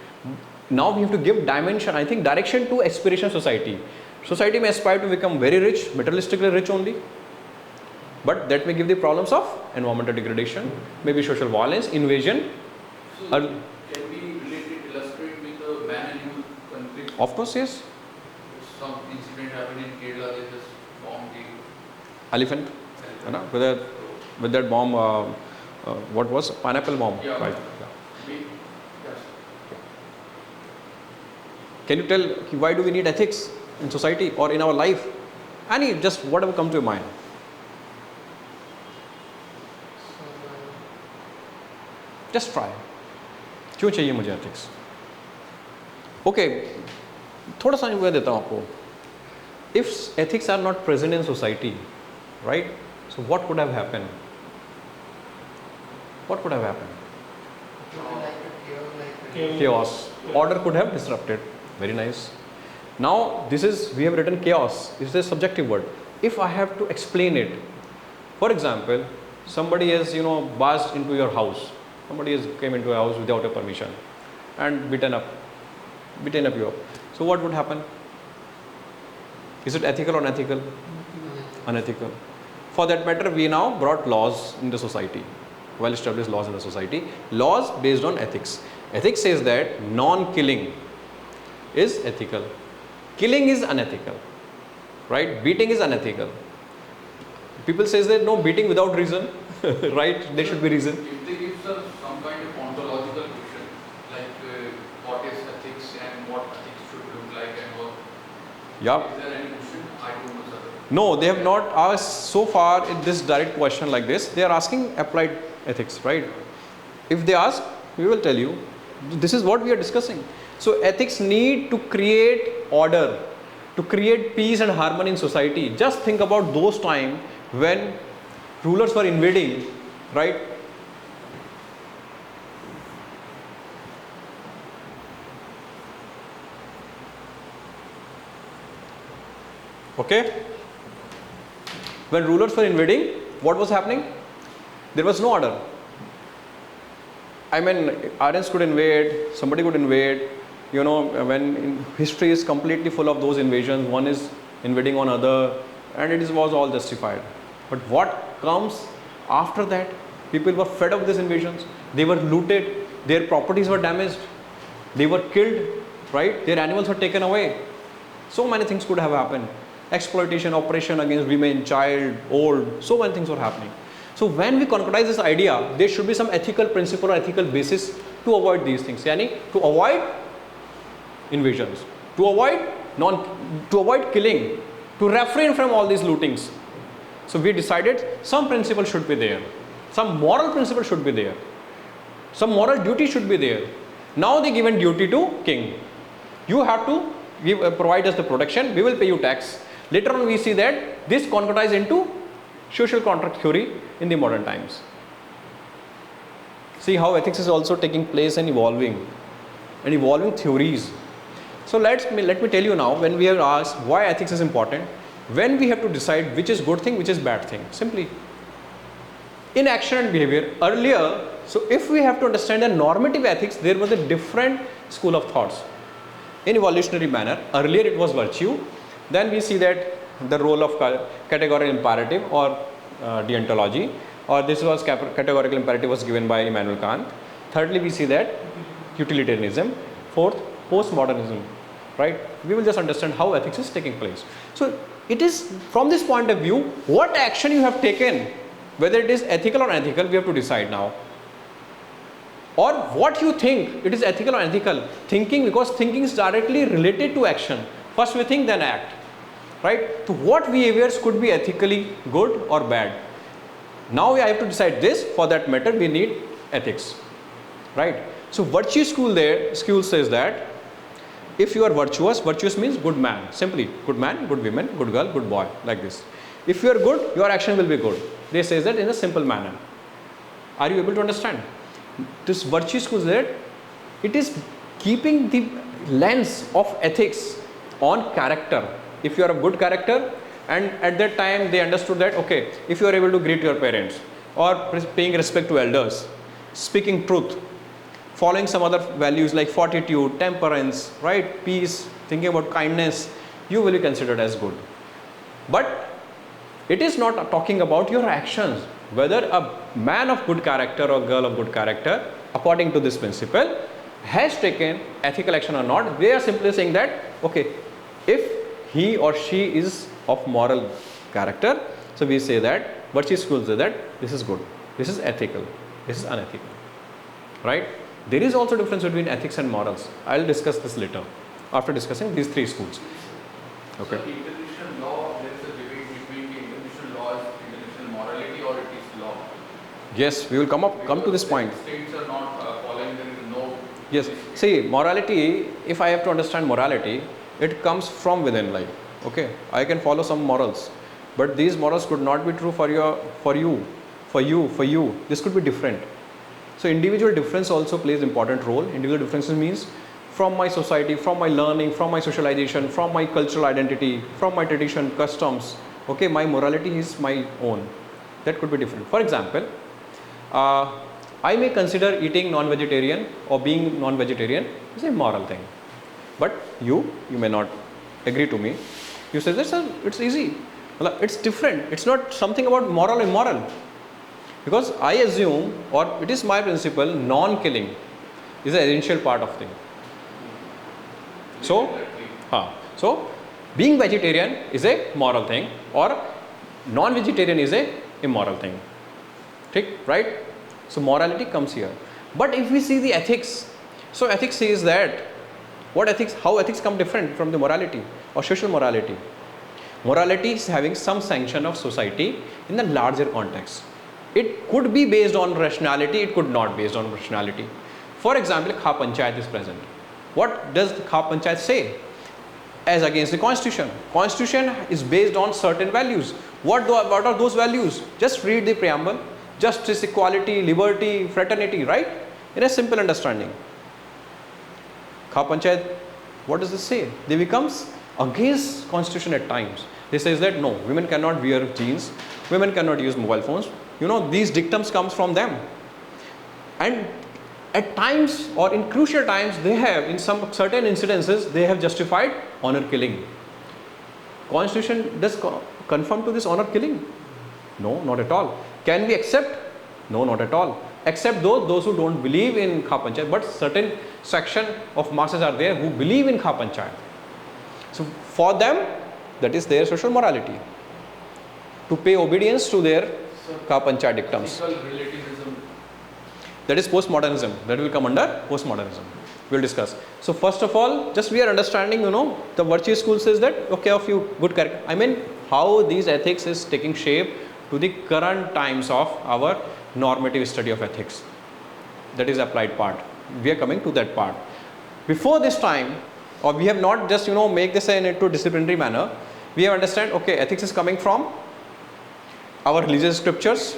Now we have to give dimension, I think, direction to aspiration of society. Society may aspire to become very rich, materialistically rich only, but that may give the problems of environmental degradation, maybe social violence, invasion. So can we illustrate with the man animal conflict? Of course, yes. Some incident happened in Kerala, they just bombed the Elephant, with that bomb, what was pineapple bomb, Yeah. right? Yes. Can you tell why do we need ethics in society or in our life? Just whatever comes to your mind. Just try. क्यों चाहिए मुझे ethics? Okay, थोड़ा सा अनुभव देता हूँ आपको. If ethics are not present in society, right? So what would have happened? What could have happened? Chaos. Order could have disrupted. Very nice. Now we have written chaos. This is a subjective word. If I have to explain it, for example, somebody has barged into your house. Somebody has came into your house without a permission and beaten you up. So what would happen? Is it ethical or unethical? Unethical. For that matter, we now brought laws in the society, well-established laws in the society, laws based on ethics. Ethics says that non-killing is ethical, killing is unethical, right? Beating is unethical. People says that no, beating without reason, right? There should be reason. If they give some kind of ontological question, like what is ethics and what ethics should look like and what, Yeah. is there any question? I don't know, sir. No, they have not asked so far in this direct question like this. They are asking applied ethics, right? If they ask, we will tell you. This is what we are discussing. So ethics need to create order, to create peace and harmony in society. Just think about those times when rulers were invading, right? Okay? When rulers were invading, what was happening? there was no order. I mean, RNs could invade, somebody could invade, you know, when history is completely full of those invasions, one is invading on other, and it was all justified. But what comes after that? People were fed up with these invasions, they were looted, their properties were damaged, they were killed, right? Their animals were taken away. So many things could have happened. Exploitation, oppression against women, child, old, so many things were happening. So when we concretize this idea, there should be some ethical principle or ethical basis to avoid these things. Yani, to avoid invasions, to avoid killing, to refrain from all these lootings. So we decided some principle should be there, some moral principle should be there, some moral duty should be there. Now they given duty to king. You have to provide us the protection, we will pay you tax. Later on we see that this concretized into social contract theory in the modern times. See how ethics is also taking place and evolving theories. So let me tell you now, when we have asked why ethics is important, when we have to decide which is good thing, which is bad thing, simply in action and behavior. Earlier, so if we have to understand the normative ethics, there was a different school of thoughts. In evolutionary manner, earlier it was virtue, then we see that the role of categorical imperative or deontology, or this was categorical imperative was given by Immanuel Kant. Thirdly, we see that utilitarianism. Fourth, postmodernism, right? We will just understand how ethics is taking place. So it is from this point of view, what action you have taken, whether it is ethical or unethical, we have to decide now. Or what you think, it is ethical or unethical. Thinking, because thinking is directly related to action. First we think, then act. Right? So what behaviors could be ethically good or bad? Now I have to decide this. For that matter, we need ethics. Right? So virtue school says that if you are virtuous, virtuous means good man. Simply, good man, good woman, good girl, good boy, like this. If you are good, your action will be good. They say that in a simple manner. Are you able to understand? This virtue school that it is keeping the lens of ethics on character. If you are a good character, and at that time they understood that, okay, if you are able to greet your parents, or paying respect to elders, speaking truth, following some other values like fortitude, temperance, right, peace, thinking about kindness, you will be considered as good. But it is not talking about your actions. Whether a man of good character or girl of good character, according to this principle, has taken ethical action or not, they are simply saying that, okay, if he or she is of moral character, so we say that, virtue school say that this is good, this is ethical, this is unethical, right? There is also difference between ethics and morals. I will discuss this later, after discussing these three schools. Okay. So international law, there is a debate between the international law is international morality or it is law. Yes, we will come to this point. States are not following, there is no. Yes, see, morality, if I have to understand morality, it comes from within life. Okay, I can follow some morals, but these morals could not be true for you. This could be different. So individual difference also plays important role. Individual differences means from my society, from my learning, from my socialization, from my cultural identity, from my tradition, customs. Okay, my morality is my own. That could be different. For example, I may consider eating non-vegetarian or being non-vegetarian is a moral thing. But you may not agree to me. You say that it's easy. It's different. It's not something about moral and immoral. Because I assume, or it is my principle, non-killing is an essential part of thing. So being vegetarian is a moral thing, or non-vegetarian is a immoral thing. Right? So morality comes here. But if we see the ethics, so ethics says that how ethics come different from the morality or social morality. Morality is having some sanction of society in the larger context. It could be based on rationality, it could not be based on rationality. For example, Kha Panchayat is present. What does the Kha Panchayat say? As against the constitution. Constitution is based on certain values. What are those values? Just read the preamble. Justice, equality, liberty, fraternity, right? In a simple understanding. Kha Panchayat, what does this say? They becomes against constitution at times. They says that no, women cannot wear jeans, women cannot use mobile phones, these dictums comes from them. And at times or in crucial times, they have, in some certain incidences, they have justified honor killing. Constitution does conform to this honor killing? No, not at all. Can we accept? No, not at all. Except those who don't believe in Kha Panchayat, but certain section of masses are there who believe in Kha Panchayat. So for them, that is their social morality, to pay obedience to their Kha Panchayat dictums. Relativism. That is postmodernism. That will come under postmodernism. We will discuss. So first of all, just we are understanding, the virtue school says that, okay, of you good character. I mean, how these ethics is taking shape to the current times of our normative study of ethics. That is applied part. We are coming to that part. Before this time, or we have not just, make this into a disciplinary manner. We have understand, okay, ethics is coming from our religious scriptures,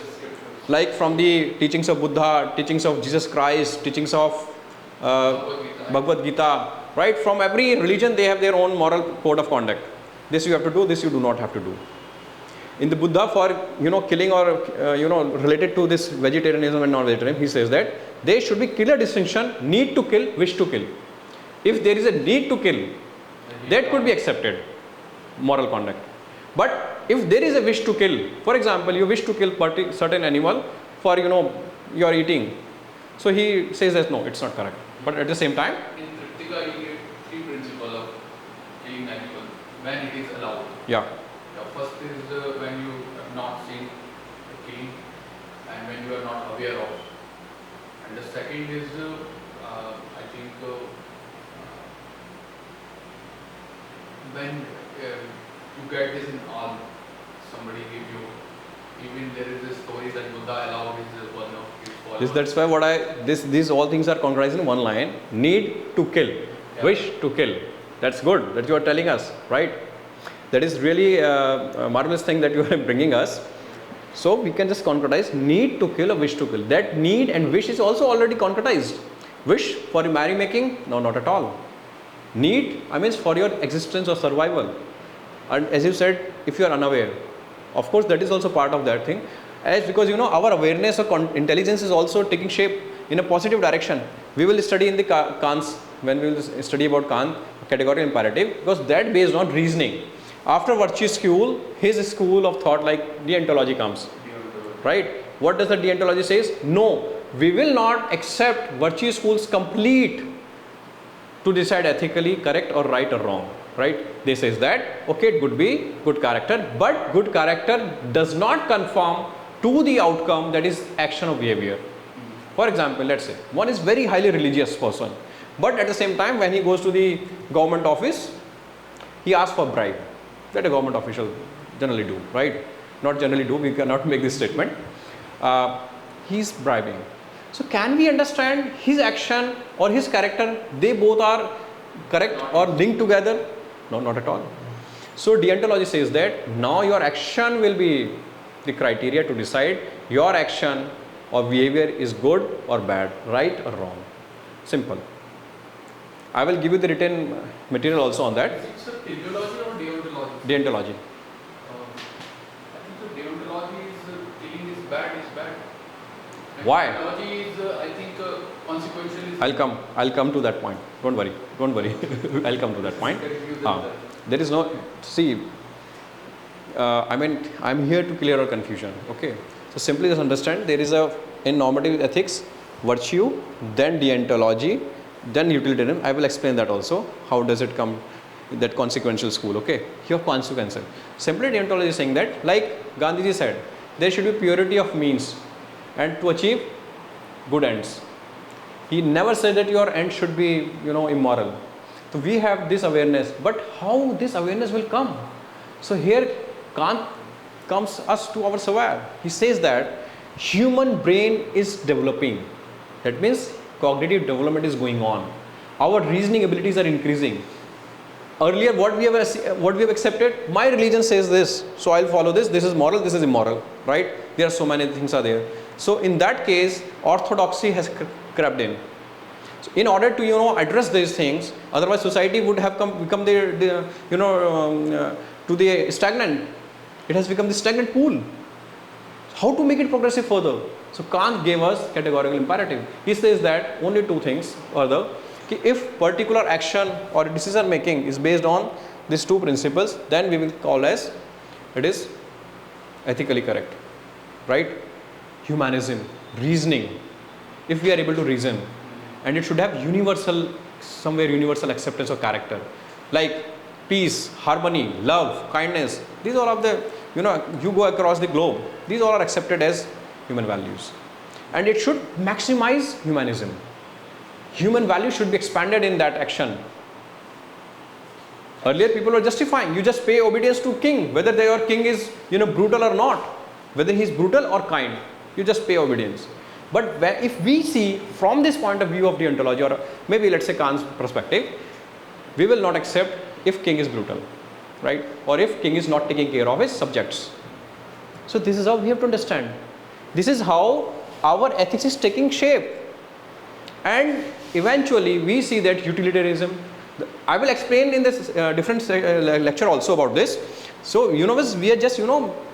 like from the teachings of Buddha, teachings of Jesus Christ, teachings of Bhagavad Gita, right? From every religion, they have their own moral code of conduct. This you have to do, this you do not have to do. In the Buddha, for killing or related to this vegetarianism and non-vegetarianism, he says that there should be clear distinction: need to kill, wish to kill. If there is a need to kill, that could be accepted, moral conduct. But if there is a wish to kill, for example, you wish to kill certain animal for your eating, so he says that no, it's not correct. But at the same time, in Triptika, you get three principles of killing animal when it is allowed. Yeah. The first is when you have not seen the killing and when you are not aware of. And the second is, I think, when you get this in all, somebody give you, even there is a story that Buddha allowed his one of his followers. That's why these all things are concretized in one line: need to kill, wish to kill. That's good that you are telling us, right? That is really a marvelous thing that you are bringing us. So we can just concretize need to kill or wish to kill. That need and wish is also already concretized. Wish for merrymaking? No, not at all. Need, I mean, for your existence or survival. And as you said, if you are unaware, of course that is also part of that thing. As because our awareness or intelligence is also taking shape in a positive direction. We will study in the Kant's, when we will study about Kant, categorical imperative, because that based on reasoning. After virtue school, his school of thought like deontology comes, right? What does the deontology says? No, we will not accept virtue schools complete to decide ethically correct or right or wrong, right? They says that, okay, it could be good character, but good character does not conform to the outcome, that is action or behavior. For example, let's say one is very highly religious person, but at the same time when he goes to the government office, he asks for bribe. That a government official generally do, right? Not generally do, we cannot make this statement. He's bribing. So can we understand his action or his character, they both are correct or linked together? No, not at all. So deontology says that now your action will be the criteria to decide your action or behavior is good or bad, right or wrong. Simple. I will give you the written material also on that. Is it teleology or deontology? Deontology. I think the deontology is killing is bad. And Why? Deontology is, I think, consequential. I'll come to that point. Don't worry. I'll come to that point. There is no, see, I mean, I'm here to clear our confusion. Okay. So simply just understand there is in normative ethics, virtue, then deontology, then utilitarianism. I will explain that also. How does it come, that consequential school, okay? Here consequential. Simply deontology is saying that, like Gandhiji said, there should be purity of means and to achieve good ends. He never said that your end should be, immoral. So we have this awareness, but how this awareness will come? So here Kant comes us to our savoir. He says that human brain is developing. That means cognitive development is going on. Our reasoning abilities are increasing. Earlier, what we have accepted, my religion says this, so I'll follow this. This is moral, this is immoral, right? There are so many things are there. So in that case, orthodoxy has crept in. So in order to address these things, otherwise society would have become to the stagnant. It has become the stagnant pool. how to make it progressive further? So Kant gave us categorical imperative. He says that only two things further. If particular action or decision making is based on these two principles, then we will call as it is ethically correct, right? Humanism, reasoning. If we are able to reason, and it should have universal, somewhere universal acceptance of character, like peace, harmony, love, kindness. These all of the, you go across the globe, these all are accepted as human values, and it should maximize humanism. Human value should be expanded in that action. Earlier people were justifying, you just pay obedience to king, whether your king is brutal or not, whether he is brutal or kind, you just pay obedience. But if we see from this point of view of deontology, or maybe let's say Kant's perspective, we will not accept if king is brutal, right? Or if king is not taking care of his subjects. So this is how we have to understand. This is how our ethics is taking shape. And eventually we see that utilitarianism, I will explain in this different lecture also about this. So we are just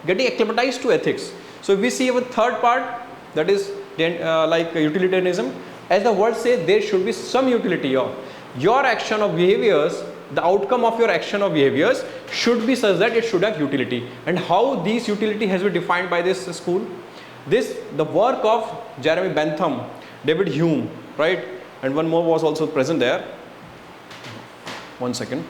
getting acclimatized to ethics. So if we see our third part, that is like utilitarianism, as the word says, there should be some utility of your action of behaviors. The outcome of your action or behaviors should be such that it should have utility. And how this utility has been defined by this school? The work of Jeremy Bentham, David Hume, right? And one more was also present there. One second.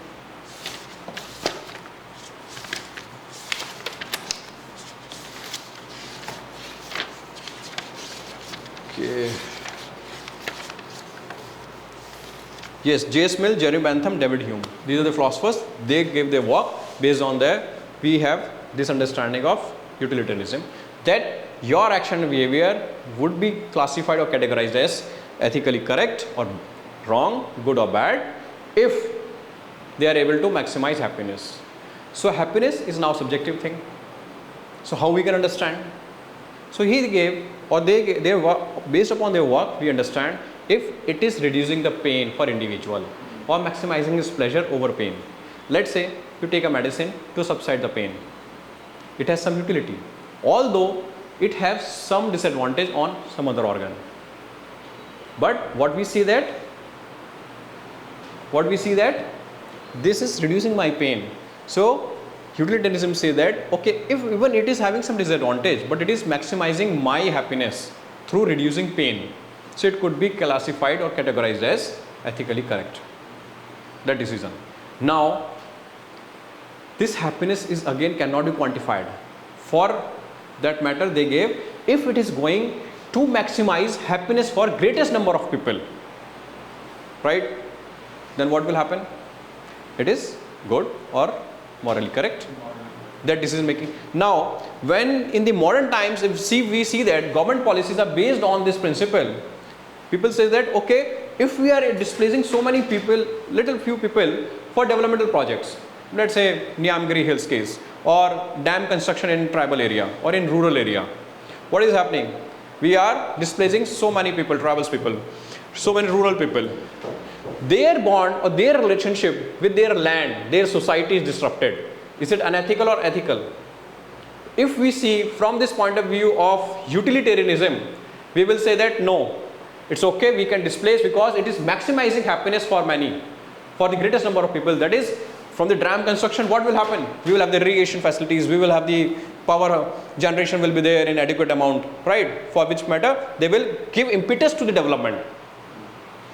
Okay. Yes, J.S. Mill, Jeremy Bentham, David Hume. These are the philosophers. They gave their work based on their, we have this understanding of utilitarianism, that your action and behavior would be classified or categorized as ethically correct or wrong, good or bad, if they are able to maximize happiness. So happiness is now subjective thing. So how we can understand? So he gave, or their work, based upon their work, we understand if it is reducing the pain for individual or maximizing his pleasure over pain. Let's say you take a medicine to subside the pain. It has some utility, although it has some disadvantage on some other organ. But what we see that this is reducing my pain. So utilitarianism says that, okay, if even it is having some disadvantage, but it is maximizing my happiness through reducing pain, so it could be classified or categorized as ethically correct, that decision. Now this happiness is again cannot be quantified. For that matter, they gave, if it is going to maximize happiness for greatest number of people, right, then what will happen? It is good or morally correct, that decision making. Now when in the modern times, we see that government policies are based on this principle. People say that, okay, if we are displacing so many people, little few people for developmental projects, let's say Niamgiri Hills case, or dam construction in tribal area or in rural area, what is happening? We are displacing so many people, tribal people, so many rural people. Their bond or their relationship with their land, their society is disrupted. Is it unethical or ethical? If we see from this point of view of utilitarianism, we will say that no, it's okay, we can displace because it is maximizing happiness for many, for the greatest number of people. That is, from the dam construction, what will happen? We will have the irrigation facilities, we will have the power generation will be there in adequate amount, right? For which matter, they will give impetus to the development.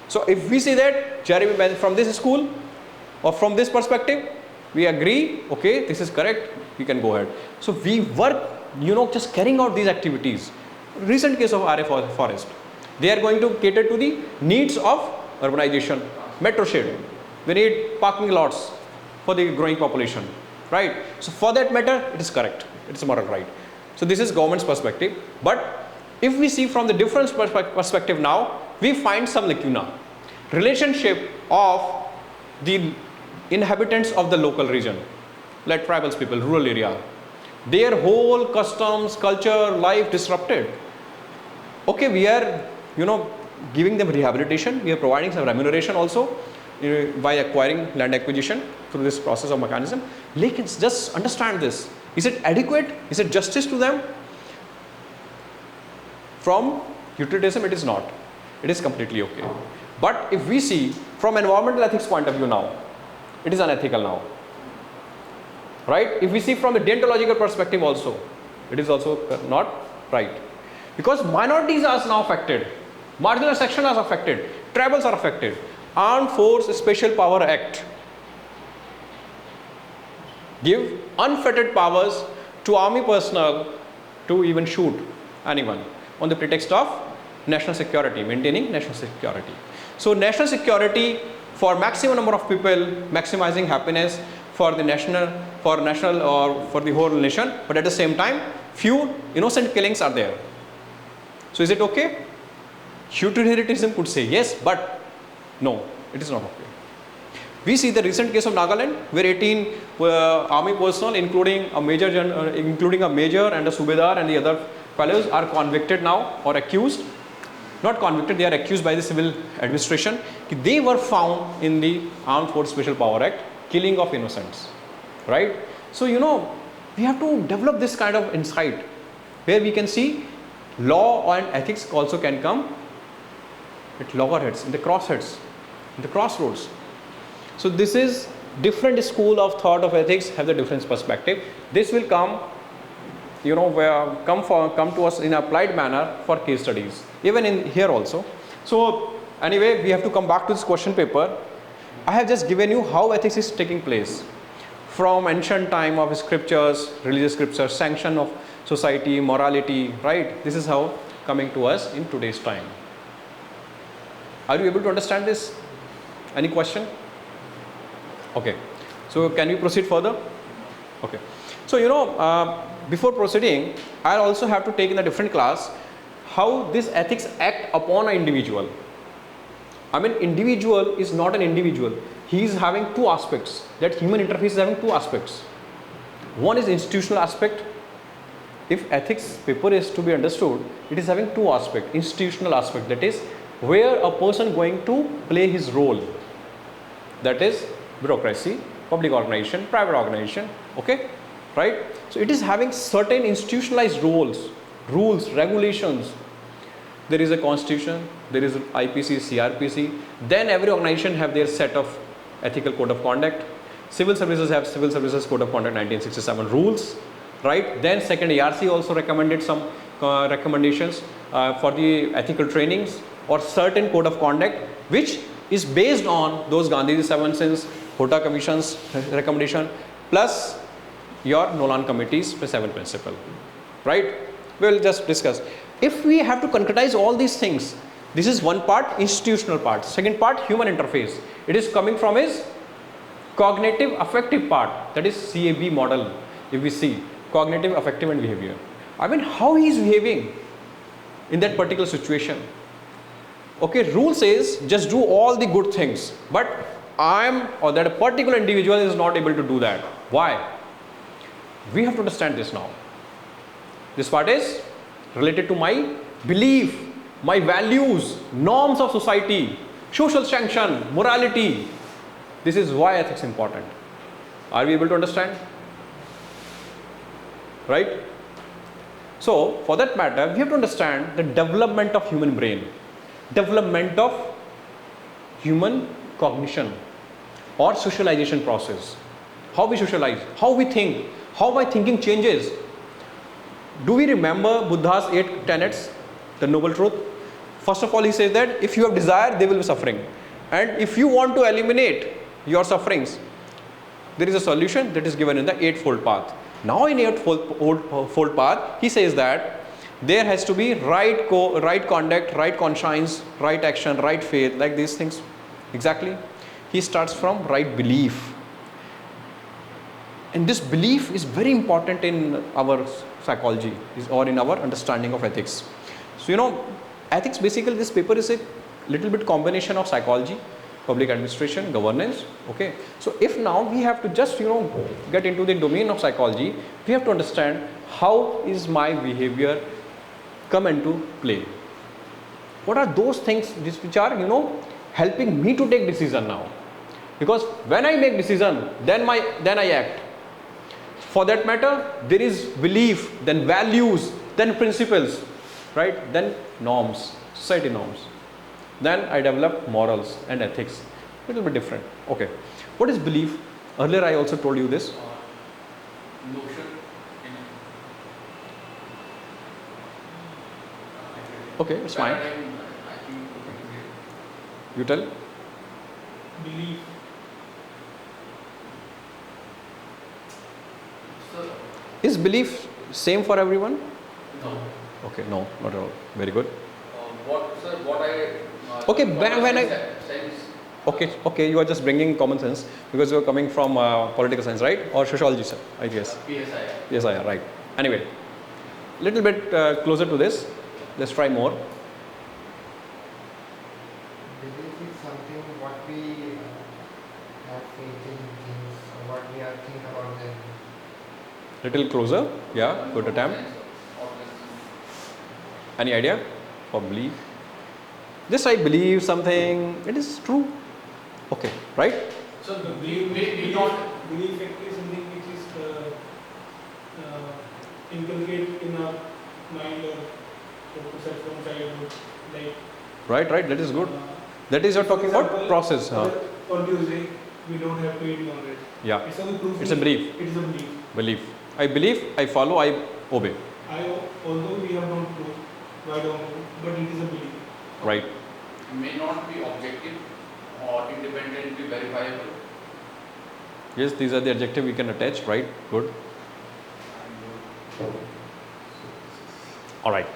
So if we see that Jeremy Bentham from this school or from this perspective, we agree, okay, this is correct, we can go ahead. So we work, just carrying out these activities. Recent case of RA Forest, they are going to cater to the needs of urbanization, metro shade. We need parking lots for the growing population, right? So for that matter, it is correct, it is moral right. So this is government's perspective. But if we see from the different perspective now, we find some lacuna. Relationship of the inhabitants of the local region, like tribal people, rural area, their whole customs, culture, life disrupted. Okay, we are, giving them rehabilitation, we are providing some remuneration also by acquiring land acquisition through this process of mechanism. Just understand this. Is it adequate? Is it justice to them? From utilitarianism, it is not. It is completely okay. But if we see from environmental ethics point of view now, it is unethical now. Right? If we see from the deontological perspective also, it is also not right. Because minorities are now affected, marginal sections are affected, tribals are affected. Armed Force Special Power Act give unfettered powers to army personnel to even shoot anyone on the pretext of national security, maintaining national security. So national security for maximum number of people, maximizing happiness for the national or for the whole nation, but at the same time few innocent killings are there. So is it okay? Utilitarianism could say yes, but no, it is not okay. We see the recent case of Nagaland where 18 army personnel including a major and a subedar and the other fellows are convicted now or accused. Not convicted, they are accused by the civil administration. They were found in the Armed Force Special Power Act, killing of innocents. Right? So we have to develop this kind of insight where we can see law and ethics also can come at loggerheads, in the crossheads, in the crossroads. So this is different school of thought of ethics have the different perspective. This will come, come to us in applied manner for case studies, even in here also. So anyway, we have to come back to this question paper. I have just given you how ethics is taking place from ancient time of scriptures, religious scriptures, sanction of society, morality, right? This is how coming to us in today's time. Are you able to understand this? Any question? Okay. So can we proceed further? Okay. So before proceeding, I also have to take in a different class how this ethics act upon an individual. I mean, individual is not an individual. He is having two aspects. That human interface is having two aspects. One is institutional aspect. If ethics paper is to be understood, it is having two aspects. Institutional aspect, that is where a person going to play his role. That is bureaucracy, public organization, private organization. Okay, right? So it is having certain institutionalized rules, regulations. There is a constitution, there is IPC, CRPC. Then every organization have their set of ethical code of conduct. Civil services have Civil Services Code of Conduct 1967 rules, right? Then second ARC also recommended some recommendations for the ethical trainings or certain code of conduct, which is based on those Gandhi's 7 sins, Hota Commission's recommendation, plus your Nolan Committee's 7 principle, right? We'll just discuss. If we have to concretize all these things, this is one part, institutional part. Second part, human interface. It is coming from his cognitive affective part, that is CAB model. If we see cognitive, affective and behavior. I mean, how he is behaving in that particular situation. Okay, rule says just do all the good things, but that a particular individual is not able to do that. Why? We have to understand this now. This part is related to my belief, my values, norms of society, social sanction, morality. This is why ethics is important. Are we able to understand? Right? So, for that matter, we have to understand the development of human brain, development of human cognition or socialization process. How we socialize, how we think, how my thinking changes. Do we remember Buddha's 8 tenets, the noble truth? First of all, he says that if you have desire, there will be suffering. And if you want to eliminate your sufferings, there is a solution that is given in the eightfold path. Now in eightfold path, he says that there has to be right conduct, right conscience, right action, right faith, like these things. Exactly. He starts from right belief. And this belief is very important in our psychology or in our understanding of ethics. So ethics, basically this paper is a little bit combination of psychology, public administration, governance. Okay, so if now we have to just get into the domain of psychology, we have to understand how is my behavior come into play. What are those things which are helping me to take decision now? Because when I make decision, then I act. For that matter, there is belief, then values, then principles. right? Then norms, society norms. Then I develop morals and ethics. It will be different. Okay. What is belief? Earlier I also told you this. Notion in Okay, it's fine. paradigm, I think You tell. Belief. so, Is belief same for everyone? no. Okay, no, not at all. Very good. What I Okay, when I- sense, Okay, you are just bringing common sense because you are coming from political science, right? Or sociology, sir, I guess. PSI. Yes, I am, right. Anyway, little bit closer to this. Let's try more. Belief is something what we have faith in things, or what we are thinking about them. Little closer. Yeah, good attempt. Any idea for belief? Just I believe something. It is true. Okay, right? So The we belief, not belief actually is something which is inculcated in our mind or process from childhood. Like, Right. That is good. That is you're talking for about example, process. On Tuesday, we don't have to eat non-veg. Yeah, It's not a proof. it's a belief. It is a belief. Belief. I believe. I follow. I obey. Although we have not proof, why don't we? But it is a belief. Right. may not be objective or independently verifiable. Yes, these are the adjectives we can attach. Right. Good. All right.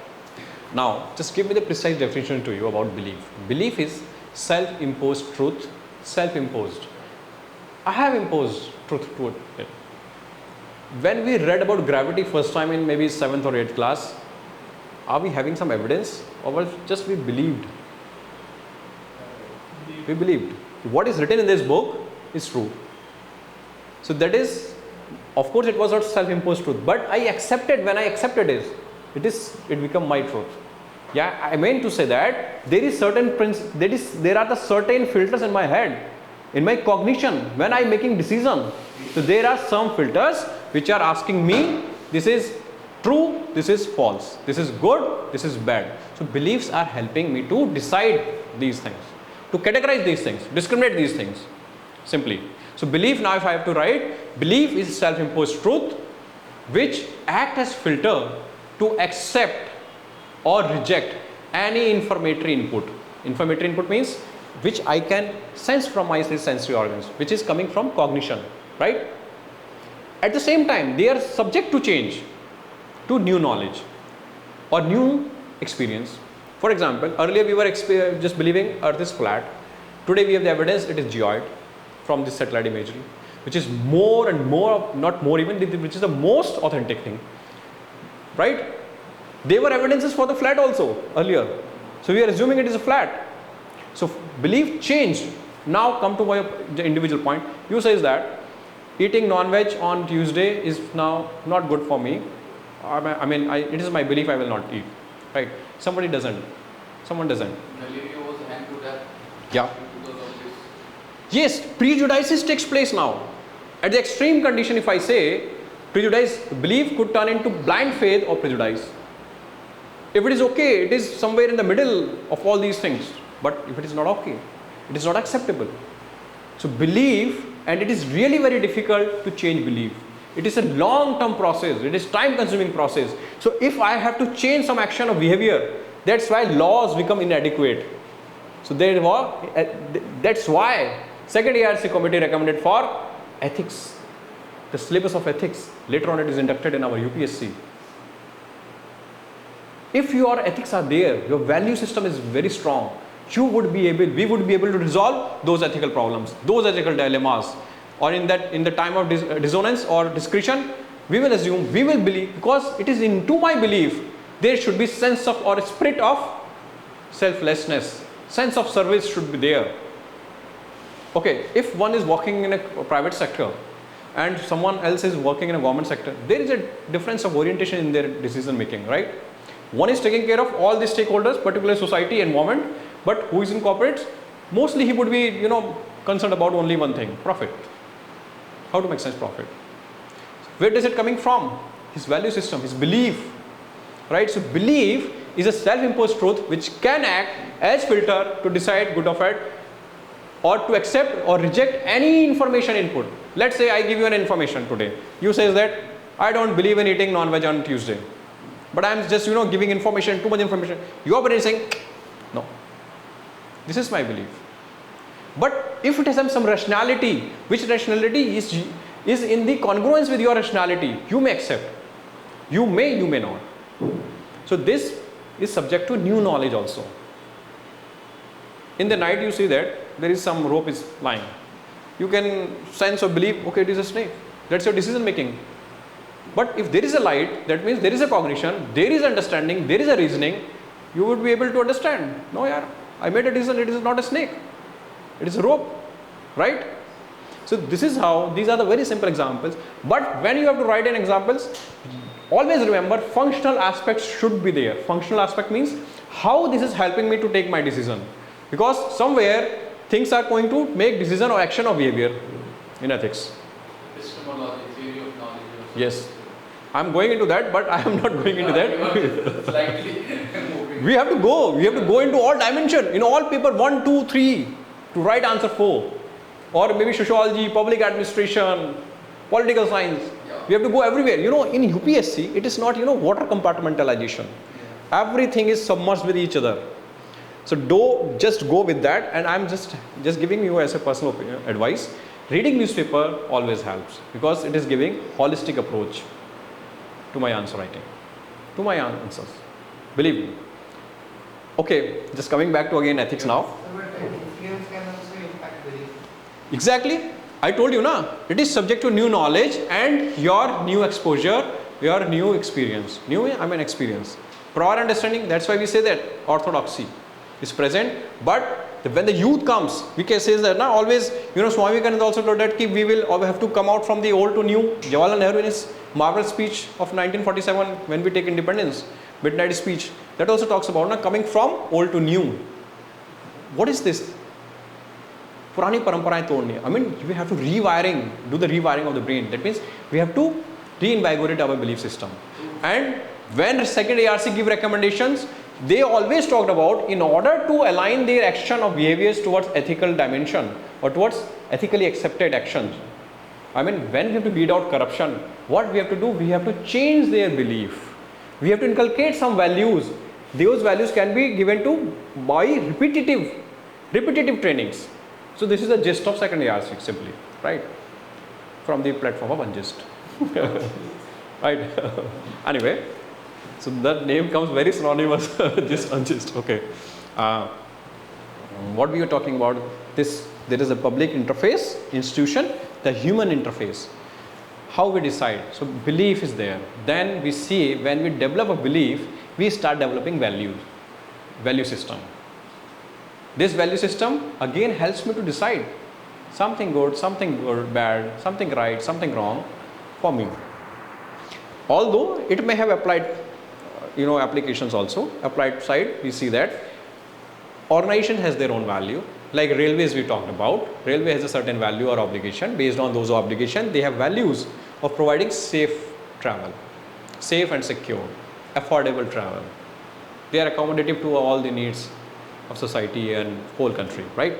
Now, just give me the precise definition to you about belief. Belief is self-imposed truth. Self-imposed. I have imposed truth to it. When we read about gravity first time in maybe 7th or 8th class, are we having some evidence or was just we believed? We believed. What is written in this book is true. So that is, of course, it was not self-imposed truth, but I accepted. When I accepted it, it become my truth. Yeah, I mean to say that there is certain there are the certain filters in my head, in my cognition when I am making decision. So there are some filters which are asking me, this is true, this is false, this is good, this is bad. So beliefs are helping me to decide these things, to categorize these things, discriminate these things, simply. So belief, now if I have to write, belief is self-imposed truth which act as filter to accept or reject any informatory input. Informatory input means which I can sense from my sensory organs, which is coming from cognition, right? At the same time, they are subject to change, to new knowledge or new experience. For example, earlier we were just believing Earth is flat. Today we have the evidence it is geoid from this satellite imagery, which is more and more, not more even, which is the most authentic thing, right? There were evidences for the flat also earlier. So we are assuming it is a flat. So belief changed. Now come to my individual point. You says that eating non-veg on Tuesday is now not good for me. It is my belief I will not eat. Right? Somebody doesn't. Someone doesn't. Galileo was hanged to death. Yeah. Because of this. Yes, prejudice takes place now. At the extreme condition, if I say prejudice, belief could turn into blind faith or prejudice. If it is okay, it is somewhere in the middle of all these things. But if it is not okay, it is not acceptable. So belief, and it is really very difficult to change belief. It is a long-term process. It is time-consuming process. So if I have to change some action or behavior, that's why laws become inadequate. So that's why second ARC committee recommended for ethics, the syllabus of ethics. Later on, it is inducted in our UPSC. If your ethics are there, your value system is very strong, we would be able to resolve those ethical problems, those ethical dilemmas, or in the time of dissonance or discretion, we will assume, we will believe, because it is into my belief, there should be sense of or spirit of selflessness, sense of service should be there. Okay, if one is working in a private sector and someone else is working in a government sector, there is a difference of orientation in their decision making, right? One is taking care of all the stakeholders, particularly society, environment, but who is in corporates, mostly he would be, concerned about only one thing, profit. How to make sense profit. Where does it coming from? His value system, his belief, right? So belief is a self-imposed truth which can act as filter to decide good or bad, or to accept or reject any information input. Let's say I give you an information today. You say that I don't believe in eating non-veg on Tuesday, but I am just giving information, too much information. Your brain is saying no, this is my belief. But if it has some rationality, which rationality is in the congruence with your rationality, you may accept. You may not. So this is subject to new knowledge also. In the night you see that there is some rope is lying. You can sense or believe, okay, it is a snake. That's your decision making. But if there is a light, that means there is a cognition, there is understanding, there is a reasoning, you would be able to understand. No, yaar, I made a decision, it is not a snake. It is a rope, right? So this is how, these are the very simple examples. But when you have to write in examples, always remember functional aspects should be there. Functional aspect means how this is helping me to take my decision. Because somewhere things are going to make decision or action or behavior in ethics. Epistemology, theory of knowledge. Yes. I am going into that, but I am not going into that. Slightly We have to go into all dimension, in all paper 1, 2, 3 to write answer 4. Or maybe sociology, public administration, political science. Yeah. We have to go everywhere. In UPSC, it is not, water compartmentalization. Yeah. Everything is submerged with each other. So just go with that, and I'm just giving you as a personal advice. Reading newspaper always helps because it is giving holistic approach to my answer writing, to my answers. Believe me. Okay, just coming back to again ethics now. But influence can also impact belief. Exactly. I told you na, it is subject to new knowledge and your new exposure, your new experience. Experience. Prior understanding, that's why we say that orthodoxy is present. But when the youth comes, we can say that now always, Swami Vivekananda also told that we will have to come out from the old to new. Jawaharlal Nehru in his marvelous speech of 1947 when we take independence, midnight speech, that also talks about coming from old to new. What is this? Purani paramparaएं तोड़नी. I mean, we have to do the rewiring of the brain. That means we have to reinvigorate our belief system. And when second ARC give recommendations, they always talked about in order to align their action of behaviors towards ethical dimension or towards ethically accepted actions. I mean, when we have to weed out corruption, what we have to do? We have to change their belief. We have to inculcate some values. Those values can be given to by repetitive trainings. So this is the gist of second ARC simply, right? From the platform of UNGIST. Right? Anyway, so that name comes very synonymous, just UNGIST. Okay. What we are talking about, there is a public interface institution, the human interface. How we decide? So belief is there. Then we see when we develop a belief, we start developing value system. This value system again helps me to decide something good, bad, something right, something wrong for me. Although it may have applied, applications also. Applied side, we see that organization has their own value. Like railways we talked about. Railway has a certain value or obligation. Based on those obligations, they have values of providing safe travel, safe and secure, affordable travel. They are accommodative to all the needs of society and whole country, right?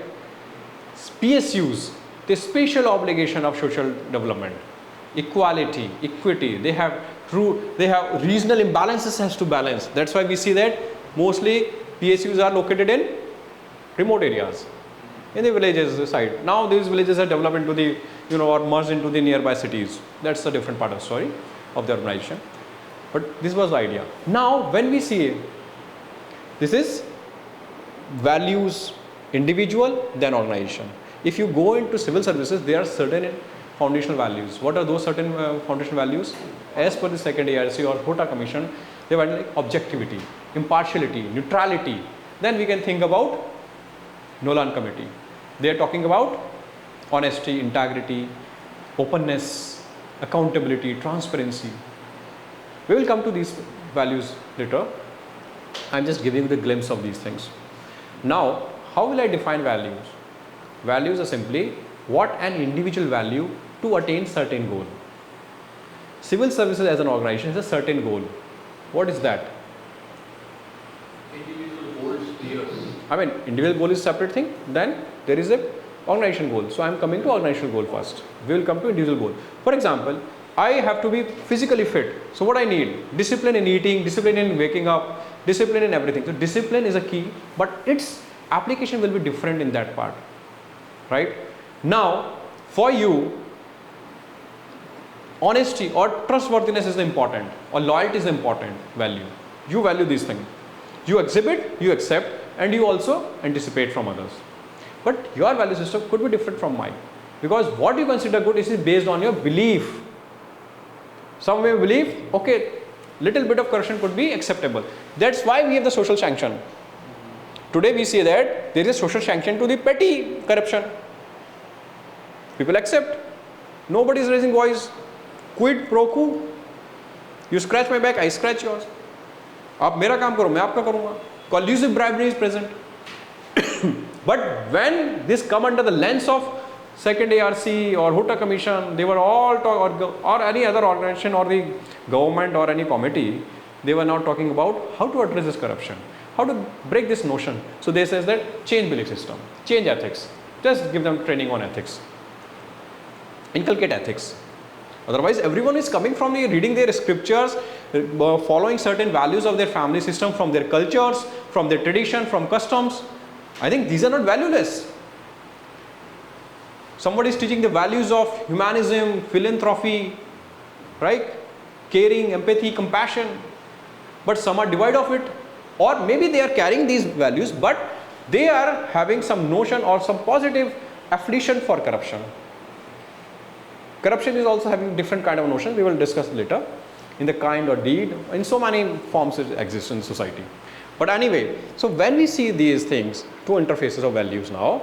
PSUs, the special obligation of social development, equality, equity, they have regional imbalances has to balance. That's why we see that mostly PSUs are located in remote areas, in the villages side. Now these villages are developed into the, or merged into the nearby cities. That's a different part of the story of the urbanization. But this was the idea. Now when we see this is values, individual, then organization. If you go into civil services, there are certain foundational values. What are those certain foundational values? As per the second ARC or HOTA Commission, they were like objectivity, impartiality, neutrality. Then we can think about Nolan Committee. They are talking about honesty, integrity, openness, accountability, transparency. We will come to these values later. I am just giving you the glimpse of these things. Now, how will I define values? Values are simply what an individual value to attain certain goal. Civil services as an organization has a certain goal. What is that? I mean, individual goal is separate thing, then there is a organization goal. So I am coming to organizational goal first. We will come to individual goal. For example, I have to be physically fit. So what I need? Discipline in eating, discipline in waking up, discipline in everything. So discipline is a key, but its application will be different in that part, right? Now, for you, honesty or trustworthiness is important, or loyalty is the important value. You value these things. You exhibit, you accept, and you also anticipate from others. But your value system could be different from mine, because what you consider good is based on your belief. Some may believe, okay, little bit of corruption could be acceptable. That's why we have the social sanction. Today we see that there is a social sanction to the petty corruption. People accept. Nobody is raising voice. Quid pro quo. You scratch my back, I scratch yours. आप मेरा काम करो, मैं आपका करूँगा. Collusive bribery is present. But when this come under the lens of second ARC or Hooter Commission, they were all talk, or any other organization or the government or any committee, they were now talking about how to address this corruption, how to break this notion. So they says that change belief system, change ethics, just give them training on ethics, inculcate ethics. Otherwise, everyone is coming from reading their scriptures, following certain values of their family system, from their cultures, from their tradition, from customs. I think these are not valueless. Somebody is teaching the values of humanism, philanthropy, right? Caring, empathy, compassion. But some are devoid of it. Or maybe they are carrying these values, but they are having some notion or some positive affiliation for corruption. Corruption is also having different kind of notions. We will discuss later in the kind or deed. In so many forms it exists in society. But anyway, so when we see these things, two interfaces of values now,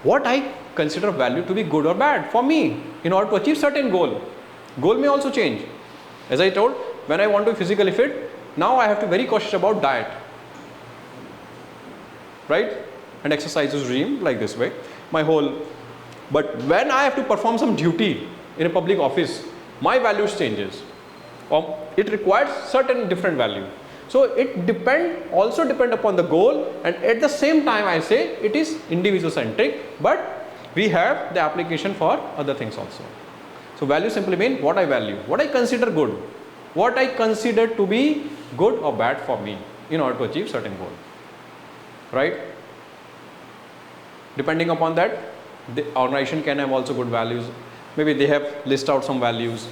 what I consider value to be good or bad for me in order to achieve certain goal. Goal may also change. As I told, when I want to be physically fit, now I have to be very cautious about diet, right? And exercise regime like this way. But when I have to perform some duty in a public office, my values changes. It requires certain different value. So it also depend upon the goal, and at the same time I say it is individual centric, but we have the application for other things also. So value simply means what I value, what I consider good, what I consider to be good or bad for me in order to achieve certain goal, right? Depending upon that, the organization can have also good values. Maybe they have list out some values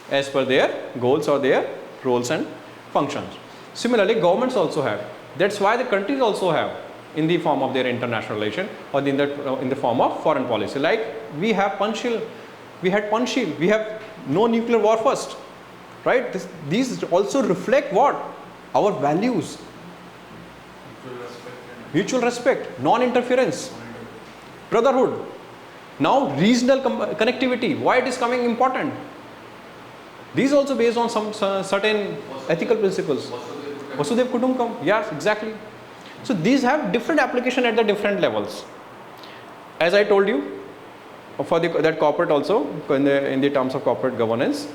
as per their goals or their roles and functions. Similarly, governments also have. That's why the countries also have in the form of their international relation or in the form of foreign policy. Like we have Panchshil, we had Panchshil, we have no nuclear war first, right? These also reflect what? Our values. Mutual respect, non-interference, brotherhood. Now regional connectivity, why it is coming important? These also based on some certain ethical principles. Vasudev Kutumbakam, yes, exactly. So these have different application at the different levels. As I told you, for that corporate also, in the terms of corporate governance,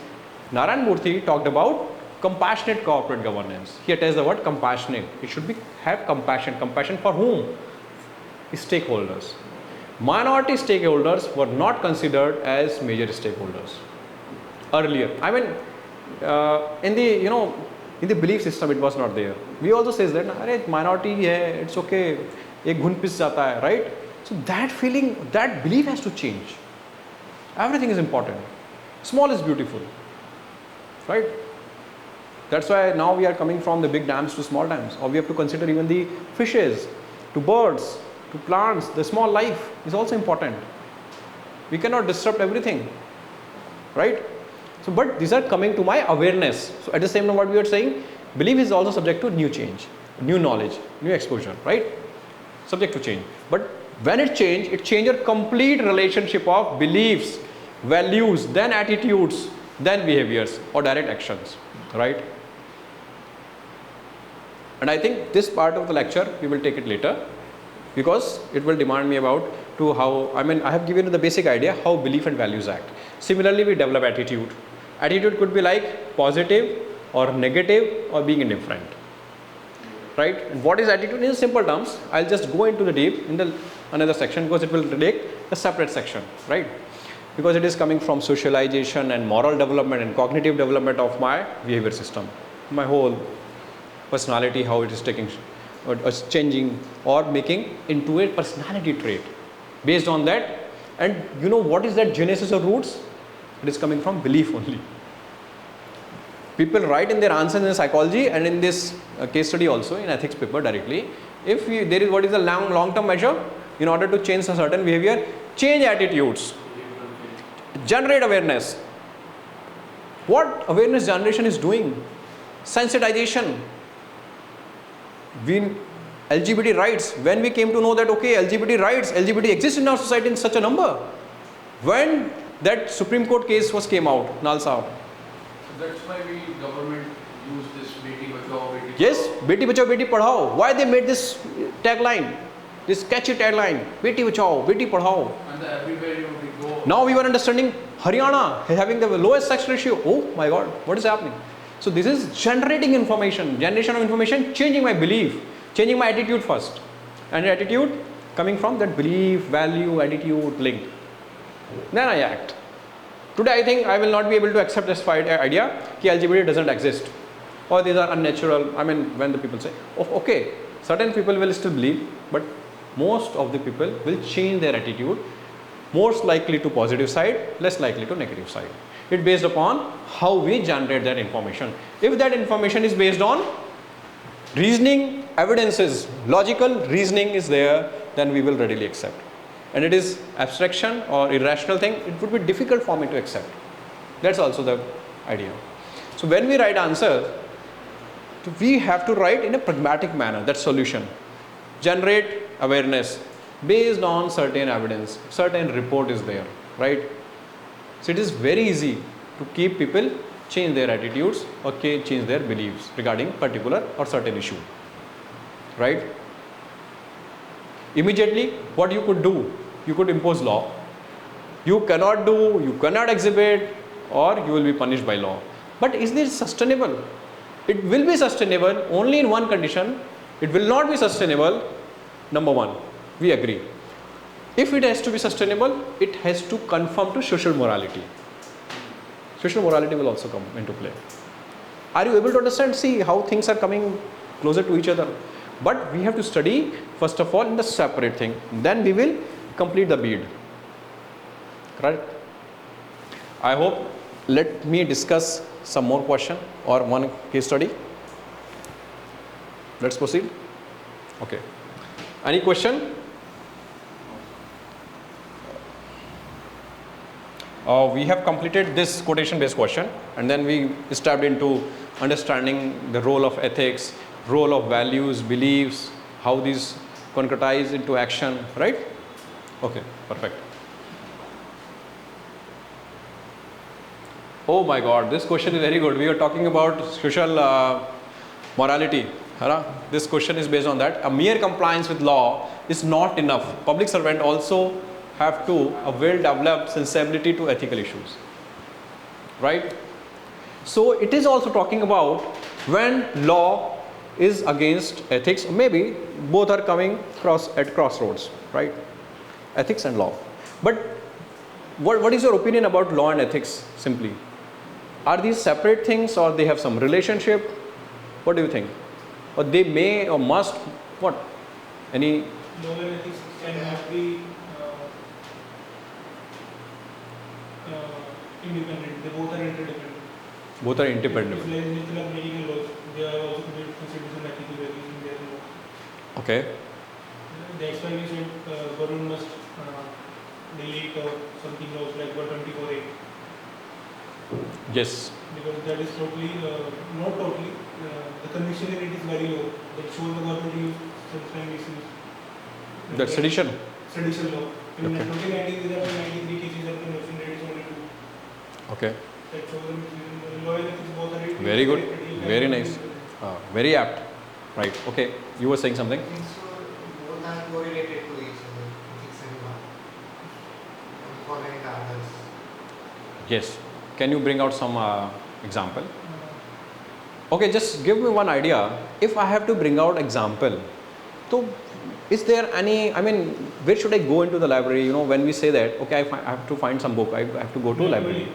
Narayan Murthy talked about compassionate corporate governance. He attached the word compassionate. It should have compassion. Compassion for whom? Stakeholders. Minority stakeholders were not considered as major stakeholders earlier. I mean, in the belief system it was not there. We also says that Arey, minority hai, it's okay, ek ghun pis jata hai, right? So that feeling, that belief has to change. Everything is important. Small is beautiful, right? That's why now we are coming from the big dams to small dams, or we have to consider even the fishes, to birds, to plants. The small life is also important. We cannot disrupt everything, right? So, but these are coming to my awareness. So, at the same time, what we are saying, belief is also subject to new change, new knowledge, new exposure, right? Subject to change. But when it changes your complete relationship of beliefs, values, then attitudes, then behaviors or direct actions, right? And I think this part of the lecture, we will take it later, because it will demand me about to how, I have given you the basic idea how belief and values act. Similarly, we develop attitude. Attitude could be like positive or negative or being indifferent. right? And what is attitude in simple terms? I'll just go into the deep in the another section because it will relate a separate section, right? Because it is coming from socialization and moral development and cognitive development of my behavior system, my whole personality, how it is taking or changing or making into a personality trait based on that. And you know what is that genesis or roots? It is coming from belief only. People write in their answers in psychology and in this case study also in ethics paper directly, if there is what is the long-term measure in order to change a certain behavior, change attitudes, generate awareness. What awareness generation is doing? Sensitization. LGBT rights, when we came to know that okay, LGBT exists in our society in such a number, when that Supreme Court case came out, Nalsa. That's why we government use this Beti Bachao, Beti Yes, Beti Bachao, Beti Padhao. Why they made this tagline, this catchy tagline, Beti Bachao, Beti Padhao. And everywhere you go. Now we were understanding Haryana having the lowest sex ratio. Oh my God, what is happening? So this is generating information, generation of information, changing my belief, changing my attitude first. And attitude coming from that belief, value, attitude linked. Then I act. Today I think I will not be able to accept this idea that LGBT doesn't exist or these are unnatural. I mean, when the people say, oh, okay, certain people will still believe, but most of the people will change their attitude, most likely to positive side, less likely to negative side. It's based upon how we generate that information. If that information is based on reasoning, evidences, logical reasoning is there, then we will readily accept. And it is abstraction or irrational thing, it would be difficult for me to accept. That's also the idea. So when we write answers, we have to write in a pragmatic manner, that solution. Generate awareness based on certain evidence, certain report is there, right? So it is very easy to keep people change their attitudes or change their beliefs regarding particular or certain issue, right? Immediately, what you could do, you could impose law. You cannot do, you cannot exhibit, or you will be punished by law. But is this sustainable? It will be sustainable only in one condition. It will not be sustainable. Number one, we agree. If it has to be sustainable, it has to conform to social morality. Social morality will also come into play. Are you able to understand? See how things are coming closer to each other. But we have to study first of all in the separate thing. Then we will complete the bead. Correct? I hope. Let me discuss some more question or one case study. Let's proceed. Okay. Any question? We have completed this quotation based question and then we stepped into understanding the role of ethics, role of values, beliefs, how these concretize into action, right? Okay, perfect. Oh my God, this question is very good. We are talking about social morality. This question is based on that. A mere compliance with law is not enough. Public servant also have to a well-developed sensibility to ethical issues, right? So it is also talking about when law is against ethics. Maybe both are coming at crossroads, right? Ethics and law. But what is your opinion about law and ethics simply? Are these separate things or they have some relationship? What do you think? Or they may or must, what? Any? Law and ethics cannot be independent. They both are interdependent. Both are independent. If there is nature of medical laws, they are also considered some ethical values in their law. Okay. That's why we said government must delete or something laws like 124A. Yes. Because that is totally, not totally, the conviction in it is very low. That shows the government use sometimes misuse. That's sedition. Sedition law. In Okay. 2019, there are 93 cases of conviction rate is only 2. Okay. That shows the misuse. Law and ethics both are Very good. Very nice. Very apt. Right. Okay. You were saying something? I think so both are correlated to each other, ethics and law. Following the others. Yes. Can you bring out some example? Okay, just give me one idea. If I have to bring out example, so is there any, I mean, where should I go into the library? You know, when we say that, okay, I have to find some book, I have to go to library.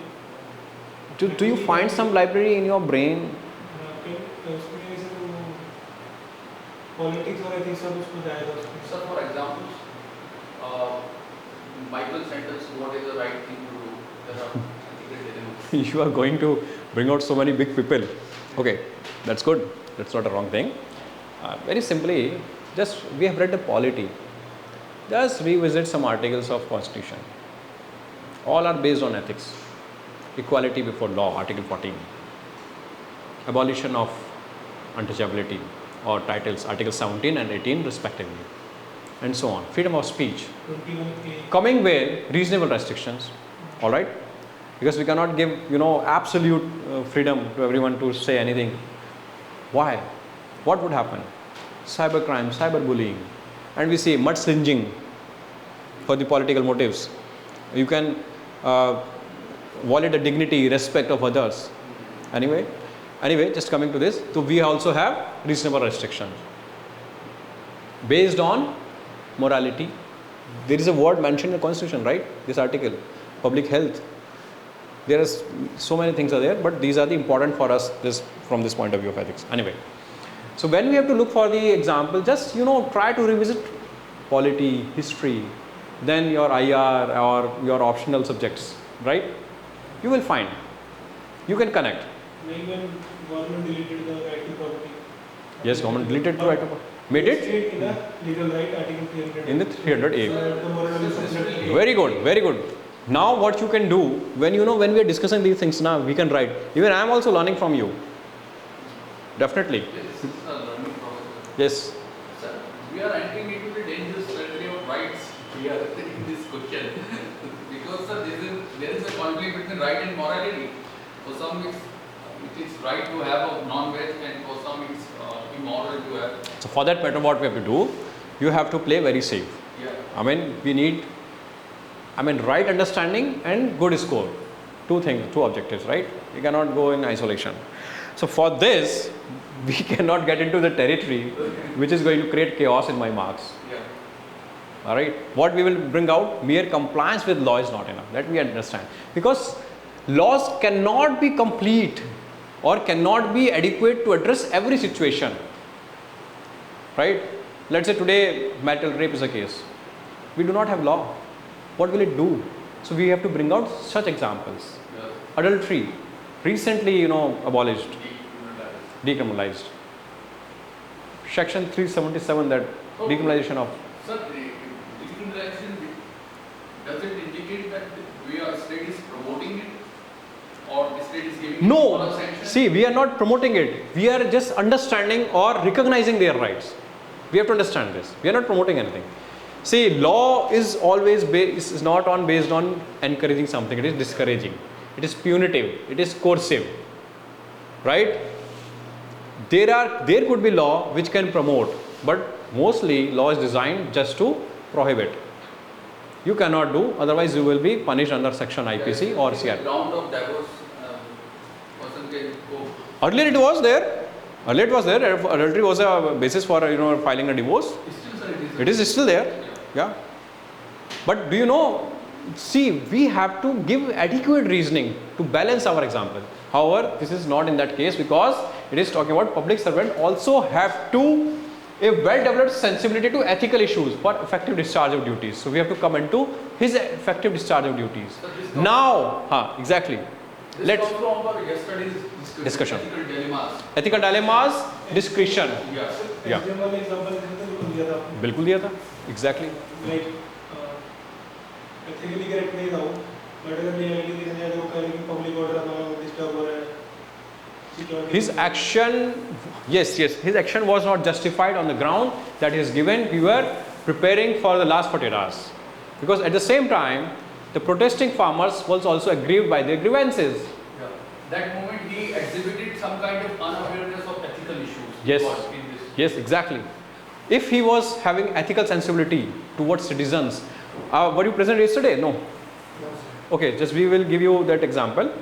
Do you find some library in your brain? Politics और ethics सब उसको जाएगा उसमें. Sir, for example, Michael Sanders, what is the right thing to do? There are ethical dilemmas. You are going to bring out so many big people. Okay, that's good. That's not a wrong thing. Very simply, just we have read the polity. Just revisit some articles of Constitution. All are based on ethics. Equality before law, Article 14. Abolition of untouchability or titles, Article 17 and 18 respectively. And so on. Freedom of speech. 21A. Coming where reasonable restrictions. Alright? Because we cannot give, you know, absolute freedom to everyone to say anything. Why? What would happen? Cybercrime, cyberbullying, and we see mudslinging for the political motives. You can violate the dignity, respect of others. Anyway, just coming to this, so we also have reasonable restrictions based on morality. There is a word mentioned in the Constitution, right? This article, public health. There is so many things are there, but these are the important for us from this point of view of ethics. Anyway, so when we have to look for the example, just, you know, try to revisit polity, history, then your IR or your optional subjects, right? You will find, you can connect. Like when government deleted the right to property. Yes, government deleted the right to property. Made it State in the legal right, Article 300. in the 300A. The moral Very good, very good. Now what you can do, when you know, when we are discussing these things now, we can write. Even I am also learning from you. Definitely. This is a learning process. Yes. Sir, we are entering into the dangerous territory of rights here in this question. Because sir, there is a conflict between right and morality. For some it is right to have a non-veg, and for some it's immoral to have. So for that matter, what we have to do, you have to play very safe. Yeah. I mean, we need, right understanding and good score. Two things, two objectives, right? We cannot go in isolation. So for this, we cannot get into the territory which is going to create chaos in my marks. Yeah. Alright, what we will bring out, mere compliance with law is not enough. That we understand. Because laws cannot be complete or cannot be adequate to address every situation. Right? Let's say today marital rape is a case. We do not have law. What will it do? So we have to bring out such examples. Yeah. Adultery, recently, abolished, decriminalized. Section 377, that decriminalization of. Sir, decriminalization, does it indicate that state is promoting it, or the state is giving No, it sanction? see, we are not promoting it. We are just understanding or recognizing their rights. We have to understand this. We are not promoting anything. See, law is always based not based on encouraging something. It is discouraging. It is punitive. It is coercive. Right? There could be law which can promote, but mostly law is designed just to prohibit. You cannot do, otherwise you will be punished under section IPC or CR. Ground of divorce, person can go. Earlier it was there. Adultery was a basis for filing a divorce. Still, sir, It is still there. Yeah. But do you know? See, we have to give adequate reasoning to balance our example. However, this is not in that case, because it is talking about public servant also have to a well-developed sensibility to ethical issues for effective discharge of duties. So we have to come into his effective discharge of duties. So Now, exactly. Let's comes from our yesterday's Discussion. Ethical dilemmas. Ethical dilemmas, discretion. Yeah. Yeah. Example दिया था आपने. बिल्कुल दिया था. Exactly. Like ethically correct नहीं था वो, but अगर रियलिटी देखने जाए तो वो कह रहे कि पब्लिक ऑर्डर डिस्टर्ब हो रहा है. His action, yes, his action was not justified on the ground that he is given. We were preparing for the last 48 hours. Because at the same time, the protesting farmers was also aggrieved by their grievances. Yeah. That moment he exhibited some kind of unawareness of ethical issues. Yes. In this. Yes, exactly. If he was having ethical sensibility towards citizens, were you present yesterday? No. No, sir. Okay, just we will give you that example.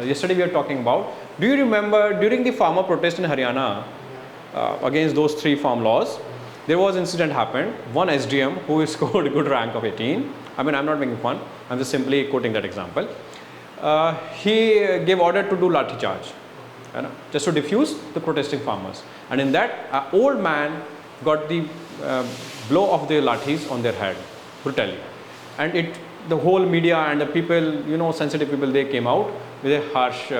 yesterday we were talking about. Do you remember during the farmer protest in Haryana against those 3 farm laws, there was incident happened. One SDM who scored a good rank of 18. I mean, I'm not making fun. I'm just simply quoting that example. He gave order to do lathi charge, just to diffuse the protesting farmers. And in that, an old man got the blow of the lathis on their head brutally. And the whole media and the people, sensitive people, they came out with a harsh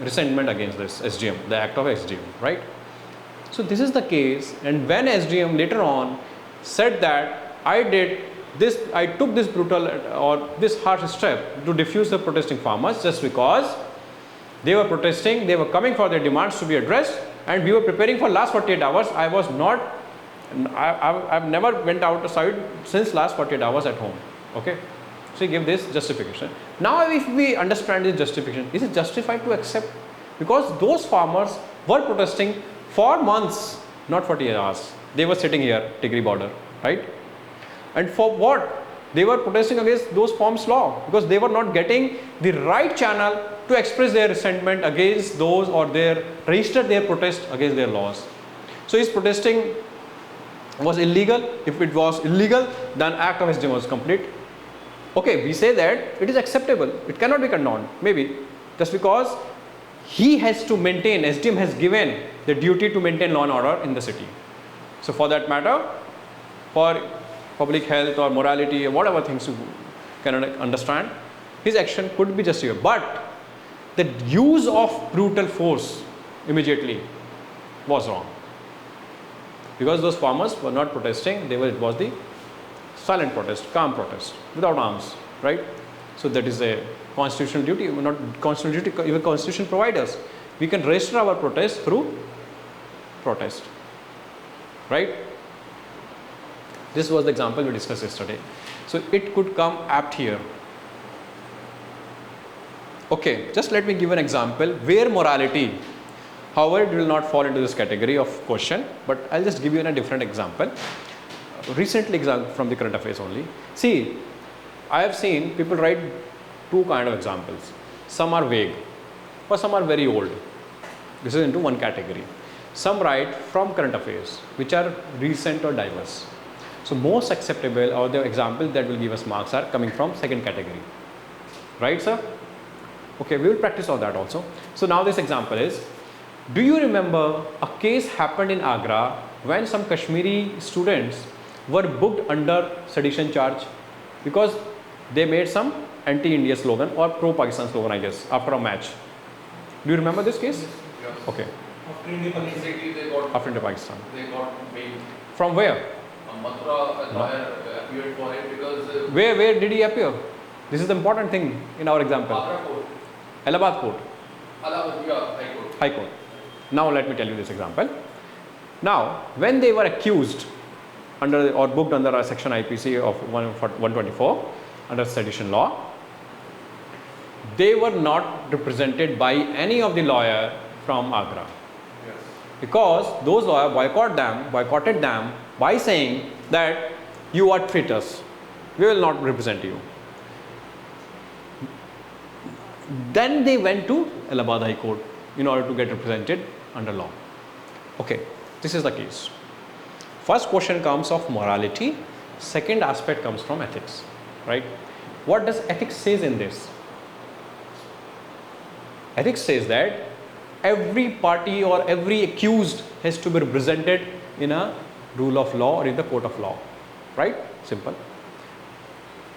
resentment against this SDM, the act of SDM, right? So this is the case, and when SDM later on said that I took this brutal or this harsh step to diffuse the protesting farmers just because they were protesting, they were coming for their demands to be addressed, and we were preparing for last 48 hours. I've never went outside since last 48 hours at home. Okay, so he gave this justification. Now if we understand this justification, is it justified to accept? Because those farmers were protesting for months, not 48 hours. They were sitting here, Tigri border, right? And for what? They were protesting against those farms law because they were not getting the right channel to express their resentment against those or register their protest against their laws. So his protesting was illegal. If it was illegal, then act of SDM was complete. Okay, we say that it is acceptable. It cannot be condoned, maybe, just because he has to maintain, SDM has given the duty to maintain law and order in the city. So for that matter, for public health or morality or whatever things you cannot understand, his action could be justified. But the use of brutal force immediately was wrong. Because those farmers were not protesting, it was the silent protest, calm protest, without arms, right? So that is a constitutional duty, not constitutional duty, even constitution provides us. We can register our protest through protest, right? This was the example we discussed yesterday. So it could come apt here. Okay, just let me give an example where morality, however, it will not fall into this category of question, but I'll just give you a different example. Recently example from the current affairs only. See, I have seen people write 2 kind of examples. Some are vague or some are very old. This is into one category. Some write from current affairs which are recent or diverse. So most acceptable or the examples that will give us marks are coming from second category. Right, sir? Okay, we will practice all that also. So now this example is, do you remember a case happened in Agra when some Kashmiri students were booked under sedition charge because they made some anti-India slogan or pro-Pakistan slogan, I guess, after a match. Do you remember this case? Yes. Okay. After India Pakistan. Recently they got After Pakistan. They got bail. From where? Mathura, a lawyer appeared for it because Where did he appear? This is the important thing in our example. Agra court. Allahabad court. Allahabad, yeah, High Court. High court. Now let me tell you this example. Now, when they were accused under or booked under a section IPC of 124 under sedition law, they were not represented by any of the lawyer from Agra. Yes. Because those lawyers boycotted them by saying that you are traitors, we will not represent you. Then they went to Allahabad High Court in order to get represented under law. Okay, this is the case. First question comes of morality, second aspect comes from ethics, right? What does ethics says in this? Ethics says that every party or every accused has to be represented in a rule of law or in the court of law, right? Simple.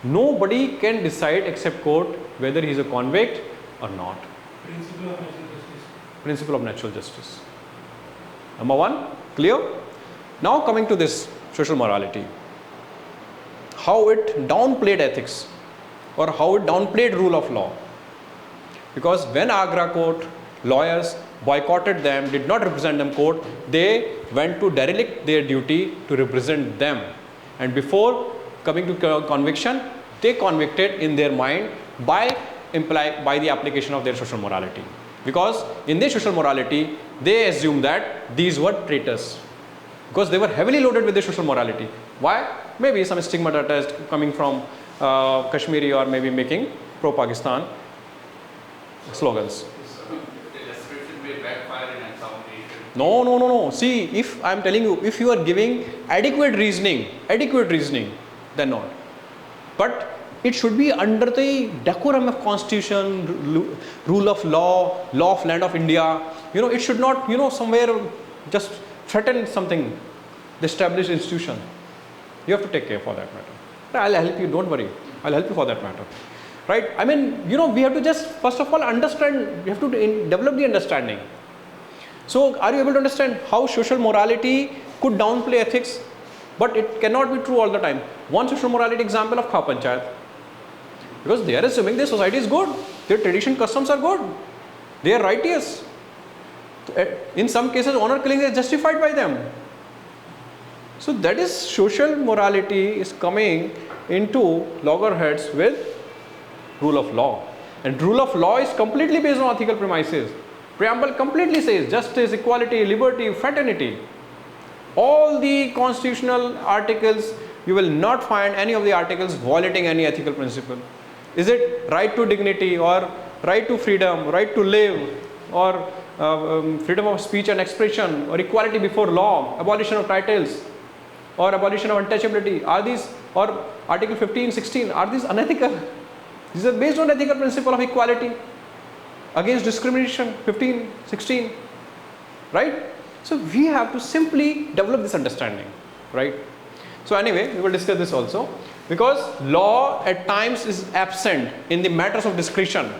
Nobody can decide except court whether he is a convict or not. Principle of natural justice. Principle of natural justice. Number 1, clear? Now coming to this social morality. How it downplayed ethics or how it downplayed rule of law. Because when Agra court lawyers boycotted them, did not represent them court, they went to derelict their duty to represent them. And before coming to conviction, they convicted in their mind by the application of their social morality. Because in their social morality, they assumed that these were traitors. Because they were heavily loaded with their social morality. Why? Maybe some stigma attached coming from Kashmiri or maybe making pro-Pakistan slogans. The description may backfire in examination. No. See, if I am telling you, if you are giving adequate reasoning, then not. But it should be under the decorum of constitution, rule of law, law of land of India. It should not, somewhere just threaten something, the established institution. You have to take care for that matter. I'll help you, don't worry. I'll help you for that matter. Right? I mean, we have to just, first of all, understand, we have to develop the understanding. So, are you able to understand how social morality could downplay ethics? But it cannot be true all the time. One social morality example of Khao Panchayat. Because they are assuming their society is good, their tradition customs are good, they are righteous. In some cases, honor killing is justified by them. So that is social morality is coming into loggerheads with rule of law. And rule of law is completely based on ethical premises. Preamble completely says justice, equality, liberty, fraternity. All the constitutional articles, you will not find any of the articles violating any ethical principle. Is it right to dignity or right to freedom, right to live, or freedom of speech and expression, or equality before law, abolition of titles, or abolition of untouchability? Are these, or Article 15, 16, are these unethical? These are based on ethical principle of equality, against discrimination, 15, 16, right? So we have to simply develop this understanding, right? So anyway, we will discuss this also, because law at times is absent in the matters of discretion,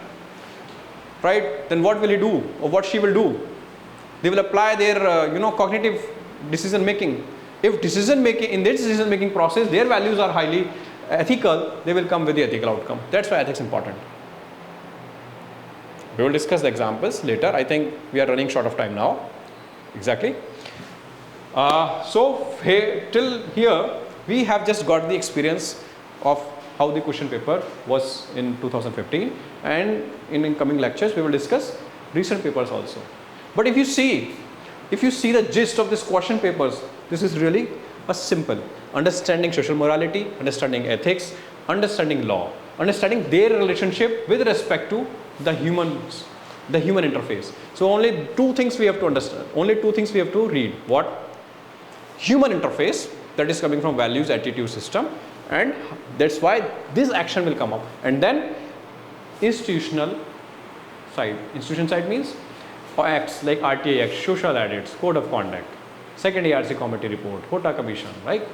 right? Then what will he do, or what she will do? They will apply their cognitive decision making. If decision making, in their decision making process, their values are highly ethical, they will come with the ethical outcome. That's why ethics is important. We will discuss the examples later. I think we are running short of time now. Exactly. So till here we have just got the experience of how the question paper was in 2015, and in incoming lectures we will discuss recent papers also. But if you see the gist of this question papers, this is really a simple understanding social morality, understanding ethics, understanding law, understanding their relationship with respect to the human interface. So only two things we have to understand, only two things we have to read. What? Human interface, that is coming from values, attitude system, and that's why this action will come up. And then institutional side. Institution side means acts like RTA Act, social audits, code of conduct, second ARC committee report, Hota Commission, right?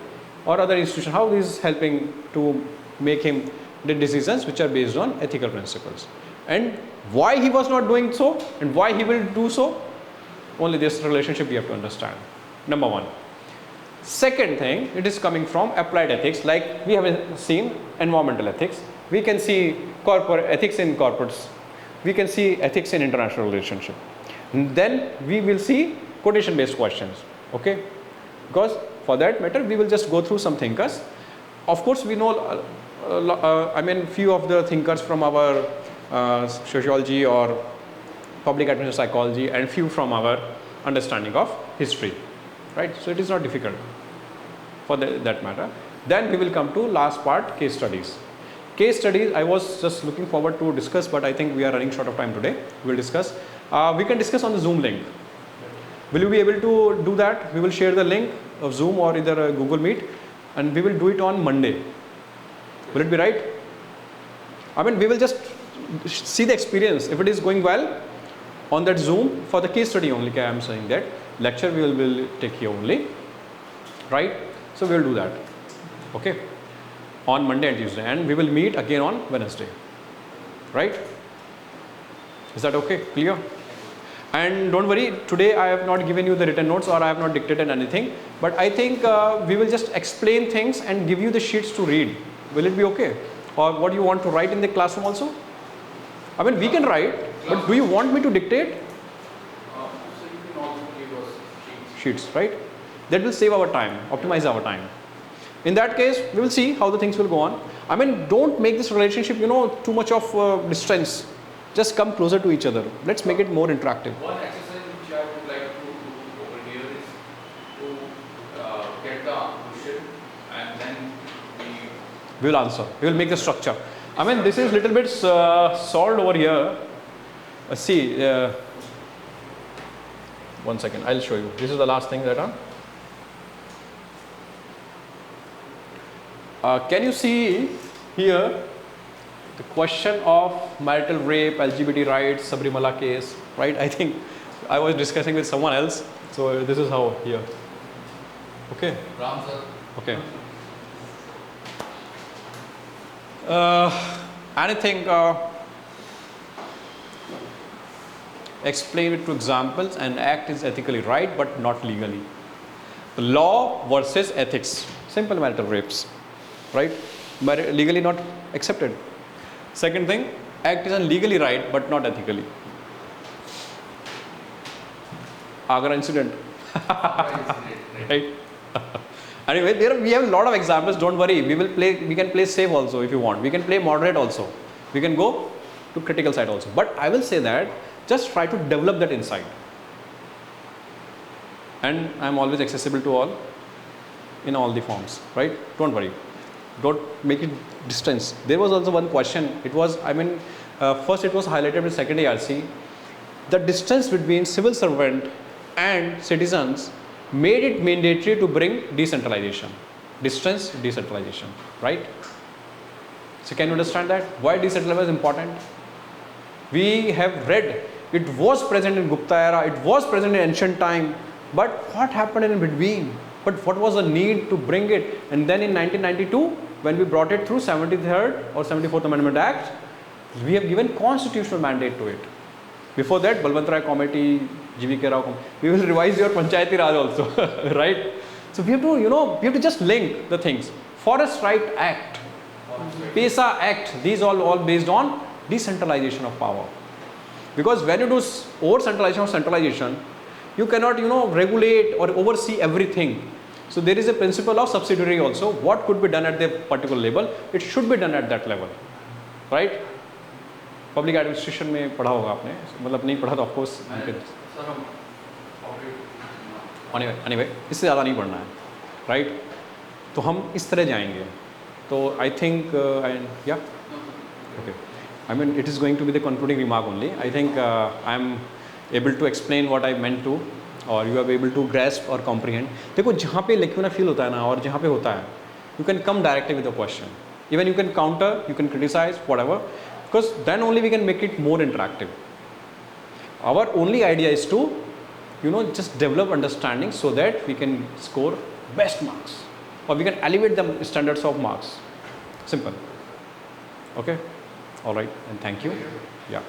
Or other institution, how this is helping to make him the decisions which are based on ethical principles. And why he was not doing so and why he will do so, only this relationship we have to understand. Number one. Second thing, it is coming from applied ethics, like we have seen environmental ethics. We can see corporate ethics in corporates. We can see ethics in international relationship. And then we will see quotation based questions. Okay? Because for that matter, we will just go through some thinkers. Of course, we know, few of the thinkers from our sociology or public administration psychology, and few from our understanding of history, right? So it is not difficult for that matter. Then we will come to last part, case studies. Case studies, I was just looking forward to discuss, but I think we are running short of time today. We will discuss. We can discuss on the Zoom link. Will you be able to do that? We will share the link of Zoom or either a Google Meet, and we will do it on Monday. Will it be right? I mean, we will just see the experience. If it is going well on that Zoom, for the case study only, I am saying that lecture we will take here only, right? So we will do that, okay, on Monday and Tuesday, and we will meet again on Wednesday, right? Is that okay? Clear? And don't worry, today I have not given you the written notes or I have not dictated anything, but I think we will just explain things and give you the sheets to read. Will it be okay? Or what you want to write in the classroom also? I mean, we can write, but do you want me to dictate? So you can also give us Sheets, right? That will save our time, optimize our time. In that case, we will see how the things will go on. I mean, don't make this relationship, too much of distance. Just come closer to each other. Let's make it more interactive. One exercise which I would like to do over here is to get the question and then We will answer. We will make the structure. I mean, this is little bit solved over here. See, one second, I'll show you. This is the last thing that can you see here the question of marital rape, LGBT rights, Sabrimala case, right? I think I was discussing with someone else, so this is how here. Okay. Ram sir. Okay. Anything? Explain it to examples. An act is ethically right but not legally. The law versus ethics. Simple marital rapes, right? But legally not accepted. Second thing, act is legally right but not ethically. Agra incident. Right? Anyway, we have a lot of examples. Don't worry. We can play safe also if you want. We can play moderate also. We can go to critical side also. But I will say that just try to develop that insight. And I am always accessible to all in all the forms, right? Don't worry. Don't make it distance. There was also one question. It was, first it was highlighted in second ARC. The distance between civil servant and citizens made it mandatory to bring decentralization. Distance, decentralization, right? So can you understand that? Why decentralization is important? We have read, it was present in Gupta era, it was present in ancient time, but what happened in between? But what was the need to bring it? And then in 1992, when we brought it through 73rd or 74th Amendment Act, we have given constitutional mandate to it. Before that, Balwant Rai Committee, GVK Rao Committee, we will revise your Panchayati Raj also, right? So we have to, we have to just link the things. Forest Right Act, PESA Act, these all based on decentralization of power. Because when you do over centralization or centralization, you cannot, regulate or oversee everything. So there is a principle of subsidiary also. What could be done at the particular level, it should be done at that level, right? Public administration में पढ़ा होगा आपने, मतलब नहीं पढ़ा तो of course. Anyway, इससे ज़्यादा नहीं पढ़ना है, right? तो हम इस तरह जाएंगे. तो I think, yeah, okay. It is going to be the concluding remark only. I think I am able to explain what I meant to, or you are able to grasp or comprehend. देखो जहाँ पे lacuna feel होता है ना, और जहाँ पे होता है, you can come directly with a question. Even you can counter, you can criticize, whatever, because then only we can make it more interactive. Our only idea is to, just develop understanding so that we can score best marks, or we can elevate the standards of marks. Simple. Okay. All right, and thank you. Yeah.